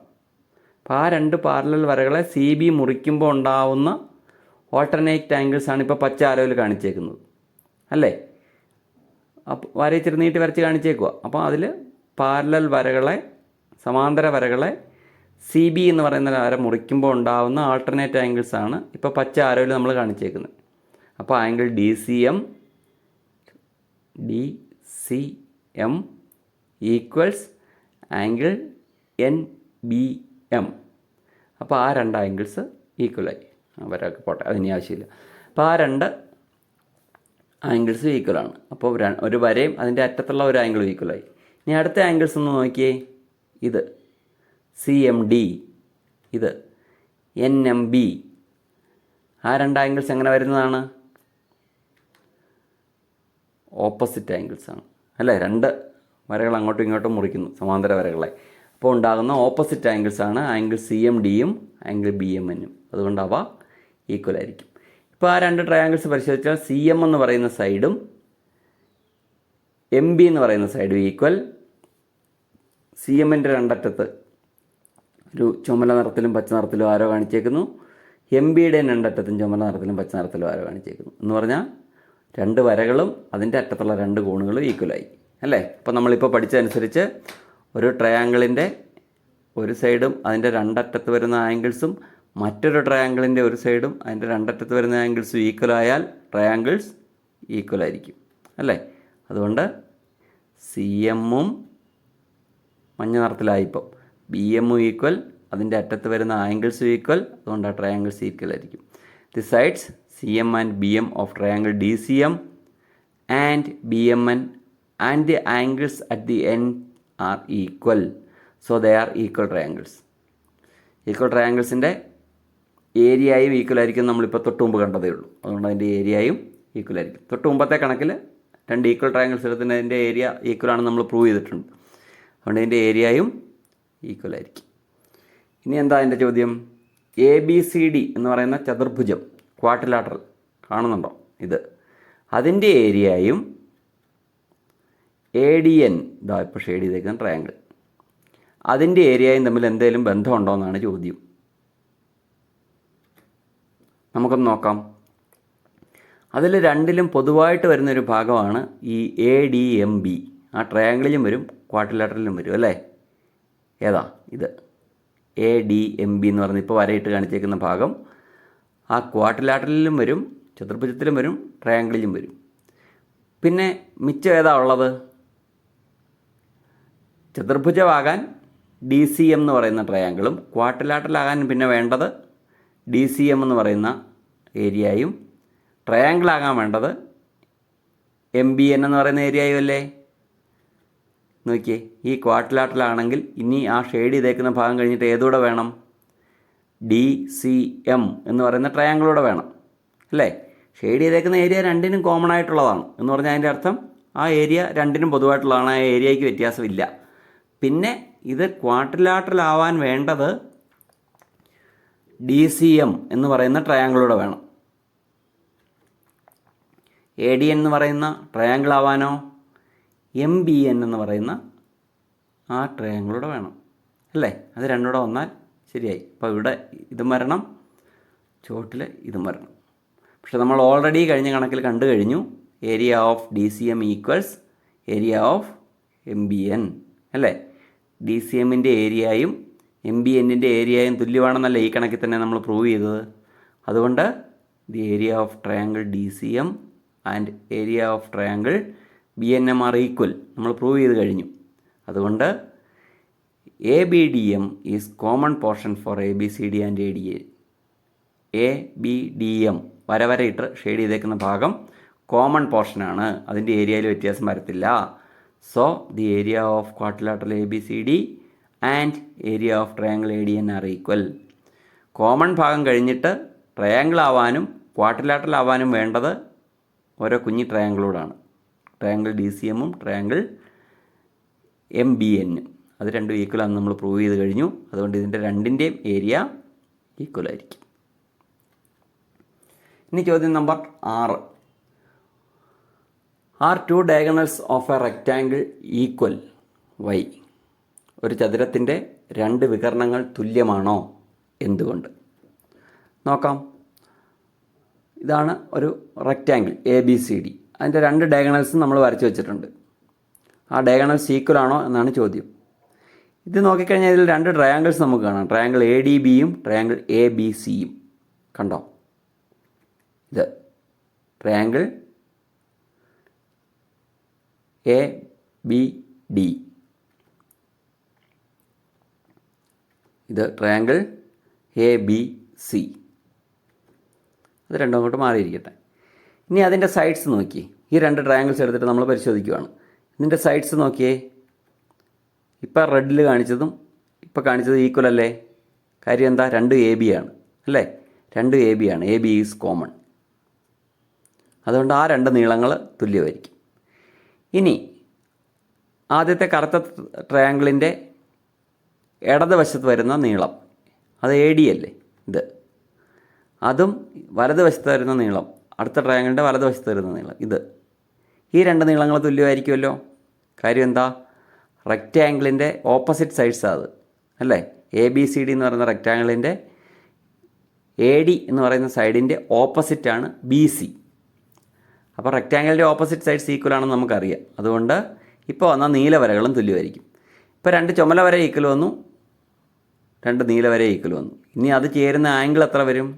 അപ്പോൾ ആ രണ്ട് പാരലൽ വരകളെ CB മുറിക്കുമ്പോൾ ഉണ്ടാവുന്ന ഓൾട്ടർനേറ്റ് ആംഗിൾസാണ് ഇപ്പോൾ പച്ച ആരോയിൽ കാണിച്ചേക്കുന്നത് അല്ലേ. അപ്പോൾ വര ഇച്ചിരി നീട്ടി വരച്ച് കാണിച്ചേക്കുക. അപ്പോൾ അതിൽ പാരലൽ വരകളെ, സമാന്തര വരകളെ CB എന്ന് പറയുന്ന വര മുറിക്കുമ്പോൾ ഉണ്ടാകുന്ന ആൾട്ടർനേറ്റ് ആംഗിൾസ് ആണ് ഇപ്പോൾ പച്ച ആരോയിൽ നമ്മൾ കാണിച്ചേക്കുന്നത്. അപ്പോൾ angle DCM equals angle NBM. അപ്പോൾ ആ രണ്ട് ആംഗിൾസ് ഈക്വലായി. അവരൊക്കെ പോട്ടെ, അതിന് ആവശ്യമില്ല. അപ്പോൾ ആ രണ്ട് ആംഗിൾസ് ഈക്വലാണ്. അപ്പോൾ ഒരു വരയും അതിൻ്റെ അറ്റത്തുള്ള ഒരു ആംഗിളും ഈക്വലായി. ഇനി അടുത്ത ആംഗിൾസ് ഒന്ന് നോക്കിയേ. ഇത് CMD, ഇത് NMB. ആ രണ്ട് ആംഗിൾസ് എങ്ങനെ വരുന്നതാണ്? ഓപ്പോസിറ്റ് ആംഗിൾസ് ആണ് അല്ലേ? രണ്ട് വരകൾ അങ്ങോട്ടും ഇങ്ങോട്ടും മുറിക്കുന്നു, സമാന്തര വരകളെ. അപ്പോൾ ഉണ്ടാകുന്ന ഓപ്പോസിറ്റ് ആംഗിൾസ് ആണ് ആംഗിൾ CMDയും ആംഗിൾ BMNും. അതുകൊണ്ട് അവ ഈക്വൽ ആയിരിക്കും. ഇപ്പോൾ ആ രണ്ട് ട്രയാങ്കിൾസ് പരിശോധിച്ചാൽ CM എന്ന് പറയുന്ന സൈഡും MB എന്ന് പറയുന്ന സൈഡും ഈക്വൽ. CMൻ്റെ രണ്ടറ്റത്ത് ഒരു ചുമല നിറത്തിലും പച്ച നിറത്തിലും ആരോ കാണിച്ചേക്കുന്നു. MBയുടെ രണ്ടറ്റത്തും ചുമല നിറത്തിലും പച്ച നിറത്തിലും ആരോ കാണിച്ചേക്കുന്നു. എന്ന് പറഞ്ഞാൽ രണ്ട് വരകളും അതിൻ്റെ അറ്റത്തുള്ള രണ്ട് കോണുകളും ഈക്വലായി അല്ലേ? അപ്പോൾ നമ്മളിപ്പോൾ പഠിച്ചതനുസരിച്ച് ഒരു ട്രയാങ്കിളിൻ്റെ ഒരു സൈഡും അതിൻ്റെ രണ്ടറ്റത്ത് വരുന്ന ആംഗിൾസും മറ്റൊരു ട്രയാങ്കിളിൻ്റെ ഒരു സൈഡും അതിൻ്റെ രണ്ടറ്റത്ത് വരുന്ന ആംഗിൾസും ഈക്വലായാൽ ട്രയാങ്കിൾസ് ഈക്വലായിരിക്കും അല്ലേ? അതുകൊണ്ട് CMഉം മഞ്ഞ നിറത്തിലായിപ്പോൾ BMഉം ഈക്വൽ, അതിൻ്റെ അറ്റത്ത് വരുന്ന ആംഗിൾസും ഈക്വൽ. അതുകൊണ്ട് ആ ട്രയാങ്കിൾസ് ഈക്വൽ ആയിരിക്കും. The sides CM and BM of triangle DCM and BMN and the angles at the end are equal. So they are equal triangles. Equal ട്രയാങ്കിൾസിൻ്റെ ഏരിയയും ഈക്വൽ ആയിരിക്കും. നമ്മളിപ്പോൾ തൊട്ട് മുമ്പ് കണ്ടതേ ഉള്ളൂ. അതുകൊണ്ട് അതിൻ്റെ ഏരിയയും ഈക്വൽ ആയിരിക്കും. തൊട്ട് മുമ്പത്തെ കണക്കിൽ രണ്ട് ഈക്വൽ ട്രയാങ്കിൾസ് എടുത്തതിൻ്റെ ഏരിയ ഈക്വൽ ആണെന്ന് നമ്മൾ പ്രൂവ് ചെയ്തിട്ടുണ്ട്. അതുകൊണ്ട് അതിൻ്റെ ഏരിയയും ഈക്വൽ ആയിരിക്കും. ഇനി എന്താ അതിൻ്റെ ചോദ്യം? ABCD എന്ന് പറയുന്ന ചതുർഭുജം, ക്വാഡ്രിലാറ്ററൽ കാണുന്നുണ്ടോ? ഇത് അതിൻ്റെ ഏരിയയും ADN, ഇതാ ഇപ്പോൾ ഷെയ്ഡ് ചെയ്തേക്കുന്ന ട്രയാങ്കിൾ, അതിൻ്റെ ഏരിയയും തമ്മിൽ എന്തെങ്കിലും ബന്ധമുണ്ടോ എന്നാണ് ചോദ്യം. നമുക്കൊന്ന് നോക്കാം. അതിൽ രണ്ടിലും പൊതുവായിട്ട് വരുന്നൊരു ഭാഗമാണ് ഈ ADMB. ആ ട്രയാങ്കിളിലും വരും ക്വാഡ്രിലാറ്ററലിലും വരും അല്ലേ? ഏതാ? ഇത് ADMB എന്ന് പറഞ്ഞ് ഇപ്പോൾ വരയിട്ട് കാണിച്ചേക്കുന്ന ഭാഗം ആ ക്വാഡ്രിലാറ്ററലിലും വരും, ചതുർഭുജത്തിലും വരും, ട്രയാങ്കിളിലും വരും. പിന്നെ മിച്ചം ഏതാ ഉള്ളത്? ചതുർഭുജമാകാൻ DCM എന്ന് പറയുന്ന ട്രയാങ്കിളും ക്വാഡ്രിലാറ്ററലാകാൻ പിന്നെ വേണ്ടത് DCM എന്ന് പറയുന്ന ഏരിയയും ട്രയാങ്കിളാകാൻ വേണ്ടത് MBN എന്ന് പറയുന്ന ഏരിയയും അല്ലേ? നോക്കിയേ, ഈ ക്വാഡ്രിലാറ്ററലാണെങ്കിൽ ഇനി ആ ഷെയ്ഡ് ചെയ്തേക്കുന്ന ഭാഗം കഴിഞ്ഞിട്ട് ഏതുകൂടെ വേണം? DCM എന്ന് പറയുന്ന ട്രയാങ്കിളൂടെ വേണം അല്ലേ? ഷെയ്ഡ് ചെയ്തേക്കുന്ന ഏരിയ രണ്ടിനും കോമൺ ആയിട്ടുള്ളതാണ് എന്ന് പറഞ്ഞാൽ അതിൻ്റെ അർത്ഥം ആ ഏരിയ രണ്ടിനും പൊതുവായിട്ടുള്ളതാണ്. ആ ഏരിയയ്ക്ക് വ്യത്യാസമില്ല. പിന്നെ ഇത് ക്വാഡ്രിലാറ്ററൽ ആവാൻ വേണ്ടത് DCM എന്ന് പറയുന്ന ട്രയാങ്കിളൂടെ വേണം. ADN എന്ന് പറയുന്ന ട്രയാങ്കിൾ ആവാനോ MBN എന്ന് പറയുന്ന ആ ട്രയാങ്കിളൂടെ വേണം അല്ലേ? അത് രണ്ടുകൂടെ വന്നാൽ ശരിയായി. അപ്പോൾ ഇവിടെ ഇതും വരണം, ചുവട്ടിൽ ഇതും വരണം. പക്ഷെ നമ്മൾ ഓൾറെഡി കഴിഞ്ഞ കണക്കിൽ കണ്ടു കഴിഞ്ഞു, area of DCM equals area of MBN അല്ലേ? DCMൻ്റെ ഏരിയയും MBNൻ്റെ ഏരിയയും തുല്യമാണെന്നല്ല ഈ കണക്കിൽ തന്നെ നമ്മൾ പ്രൂവ് ചെയ്തത്. അതുകൊണ്ട് the area of triangle DCM and area of triangle BNM are equal നമ്മൾ പ്രൂവ് ചെയ്ത് കഴിഞ്ഞു. അതുകൊണ്ട് ABDM is common portion for ABCD and ADA. ABDM വരവരയിട്ട് ഷെയ്ഡ് ചെയ്തേക്കുന്ന ഭാഗം കോമൺ പോർഷനാണ്, അതിൻ്റെ ഏരിയയിൽ വ്യത്യാസം വരത്തില്ല. So the area of quadrilateral ABCD and area of triangle ADN are equal. Common ഭാഗം കഴിഞ്ഞിട്ട് ട്രയാങ്കിൾ ആവാനും ക്വാഡ്രിലാറ്ററൽ ആവാനും വേണ്ടത് ഓരോ കുഞ്ഞി ട്രയാങ്കിളോടാണ്. ട്രയാങ്കിൾ DCMഉം ട്രയാങ്കിൾ MBN, അത് രണ്ടും ഈക്വലാണെന്ന് നമ്മൾ പ്രൂവ് ചെയ്ത് കഴിഞ്ഞു. അതുകൊണ്ട് ഇതിൻ്റെ രണ്ടിൻ്റെയും ഏരിയ ഈക്വലായിരിക്കും. ഇനി ചോദ്യം number 6. Are two diagonals of a rectangle equal why? ഒരു ചതുരത്തിൻ്റെ രണ്ട് വികർണങ്ങൾ തുല്യമാണോ? എന്തുകൊണ്ട്? നോക്കാം. ഇതാണ് ഒരു റെക്റ്റാങ്കിൾ ABCD. അതിൻ്റെ രണ്ട് ഡയഗണൽസും നമ്മൾ വരച്ച് വെച്ചിട്ടുണ്ട്. ആ ഡയഗണൽസ് ഈക്വൽ ആണോ എന്നാണ് ചോദ്യം. ഇത് നോക്കിക്കഴിഞ്ഞാൽ ഇതിൽ രണ്ട് ട്രയാങ്കിൾസ് നമുക്ക് കാണാം. ട്രയാങ്കിൾ എ ഡി ബിയും ട്രയാങ്കിൾ എ ബി സിയും. കണ്ടോ? ഇത് ട്രയാങ്കിൾ എ ബി ഡി, ഇത് ട്രയാങ്കിൾ എ ബി സി. അത് രണ്ടും അങ്ങോട്ട് മാറിയിരിക്കട്ടെ. ഇനി അതിൻ്റെ സൈഡ്സ് നോക്കി. ഈ രണ്ട് ട്രയാങ്കിൾസ് എടുത്തിട്ട് നമ്മൾ പരിശോധിക്കുകയാണ്. ഇതിൻ്റെ സൈഡ്സ് നോക്കിയേ. ഇപ്പോൾ റെഡിൽ കാണിച്ചതും ഇപ്പോൾ കാണിച്ചത് ഈക്വൽ അല്ലേ? കാര്യം എന്താ? രണ്ട് എ ബി ആണ് അല്ലേ? രണ്ട് എ ബി ആണ്. A B is common. അതുകൊണ്ട് ആ രണ്ട് നീളങ്ങൾ തുല്യമായിരിക്കും. ഇനി ആദ്യത്തെ കറുത്ത ട്രയാങ്കിളിൻ്റെ ഇടതുവശത്ത് വരുന്ന നീളം അത് എ ഡി അല്ലേ? ഇത് അതും വലതുവശത്ത് വരുന്ന നീളം, അടുത്ത ട്രയാങ്കിളിൻ്റെ വലതുവശത്ത് വരുന്ന നീളം ഇത്. ഈ രണ്ട് നീളങ്ങൾ തുല്യമായിരിക്കുമല്ലോ. കാര്യം എന്താ? റെക്റ്റാങ്കിളിൻ്റെ ഓപ്പോസിറ്റ് സൈഡ്സാണ് അത് അല്ലേ? എ ബി സി ഡി എന്ന് പറയുന്ന റെക്റ്റാങ്കിളിൻ്റെ എ ഡി എന്ന് പറയുന്ന സൈഡിൻ്റെ ഓപ്പോസിറ്റാണ് ബി സി. അപ്പോൾ റെക്റ്റാങ്കിളിൻ്റെ ഓപ്പോസിറ്റ് സൈഡ്സ് ഈക്വൽ ആണെന്ന് നമുക്കറിയാം. അതുകൊണ്ട് ഇപ്പോൾ വന്ന നീലവരകളും തുല്യമായിരിക്കും. ഇപ്പോൾ രണ്ട് ചുമല വര ഈക്വൽ വന്നു, രണ്ട് നീല വര ഈക്വൽ വന്നു. ഇനി അത് ചേരുന്ന ആംഗിൾ എത്ര വരും?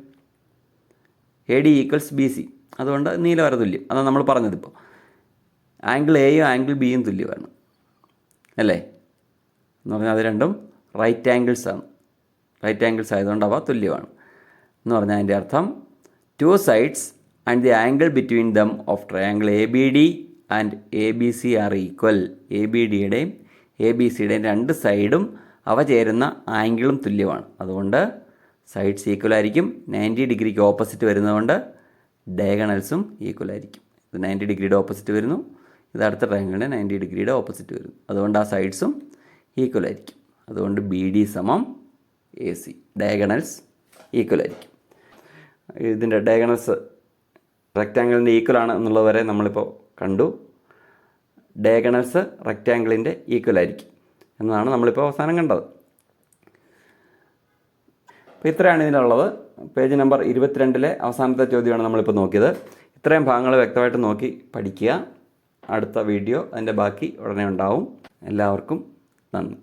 A D equals B C. അതുകൊണ്ട് നീലവര തുല്യം. അതാണ് നമ്മൾ പറഞ്ഞതിപ്പോൾ. ആംഗിൾ എയും ആംഗിൾ ബിയും തുല്യമാണ് അല്ലേ? എന്ന് പറഞ്ഞാൽ അത് രണ്ടും റൈറ്റ് ആംഗിൾസ് ആണ്. റൈറ്റ് ആംഗിൾസ് ആയതുകൊണ്ട് അവ തുല്യമാണ് എന്ന് പറഞ്ഞാൽ അതിൻ്റെ അർത്ഥം two sides and the angle between them of triangle A B D and A B C are equal. A B ഡിയുടെയും എ ബി സിയുടെയും രണ്ട് സൈഡും അവ ചേരുന്ന ആംഗിളും തുല്യമാണ്. അതുകൊണ്ട് സൈഡ്സ് ഈക്വൽ ആയിരിക്കും. 90 ഡിഗ്രിക്ക് ഓപ്പോസിറ്റ് വരുന്നതുകൊണ്ട് ഡയഗണൽസും ഈക്വൽ ആയിരിക്കും. ഇത് 90 ഡിഗ്രിയുടെ ഓപ്പോസിറ്റ് വരുന്നു, ഇത് അടുത്ത ട്രയാങ്കിളിൻ്റെ 90 ഡിഗ്രിയുടെ ഓപ്പോസിറ്റ് വരുന്നു. അതുകൊണ്ട് ആ സൈഡ്സും ഈക്വൽ ആയിരിക്കും. അതുകൊണ്ട് ബി ഡി സമം എ സി. ഡയഗണൽസ് ഈക്വൽ ആയിരിക്കും. ഇതിൻ്റെ ഡയഗണൽസ് റെക്റ്റാങ്കിളിൻ്റെ ഈക്വൽ ആണ് എന്നുള്ളത് വരെ നമ്മളിപ്പോൾ കണ്ടു. ഡയഗണൽസ് റെക്റ്റാങ്കിളിൻ്റെ ഈക്വൽ ആയിരിക്കും എന്നതാണ് നമ്മളിപ്പോൾ അവസാനം കണ്ടത്. അപ്പോൾ ഇത്രയാണ് ഇതിനുള്ളത്. പേജ് നമ്പർ 22 അവസാനത്തെ ചോദ്യമാണ് നമ്മളിപ്പോൾ നോക്കിയത്. ഇത്രയും ഭാഗങ്ങൾ വ്യക്തമായിട്ട് നോക്കി പഠിക്കുക. അടുത്ത വീഡിയോ അതിൻ്റെ ബാക്കി ഉടനെ ഉണ്ടാവും. എല്ലാവർക്കും നന്ദി.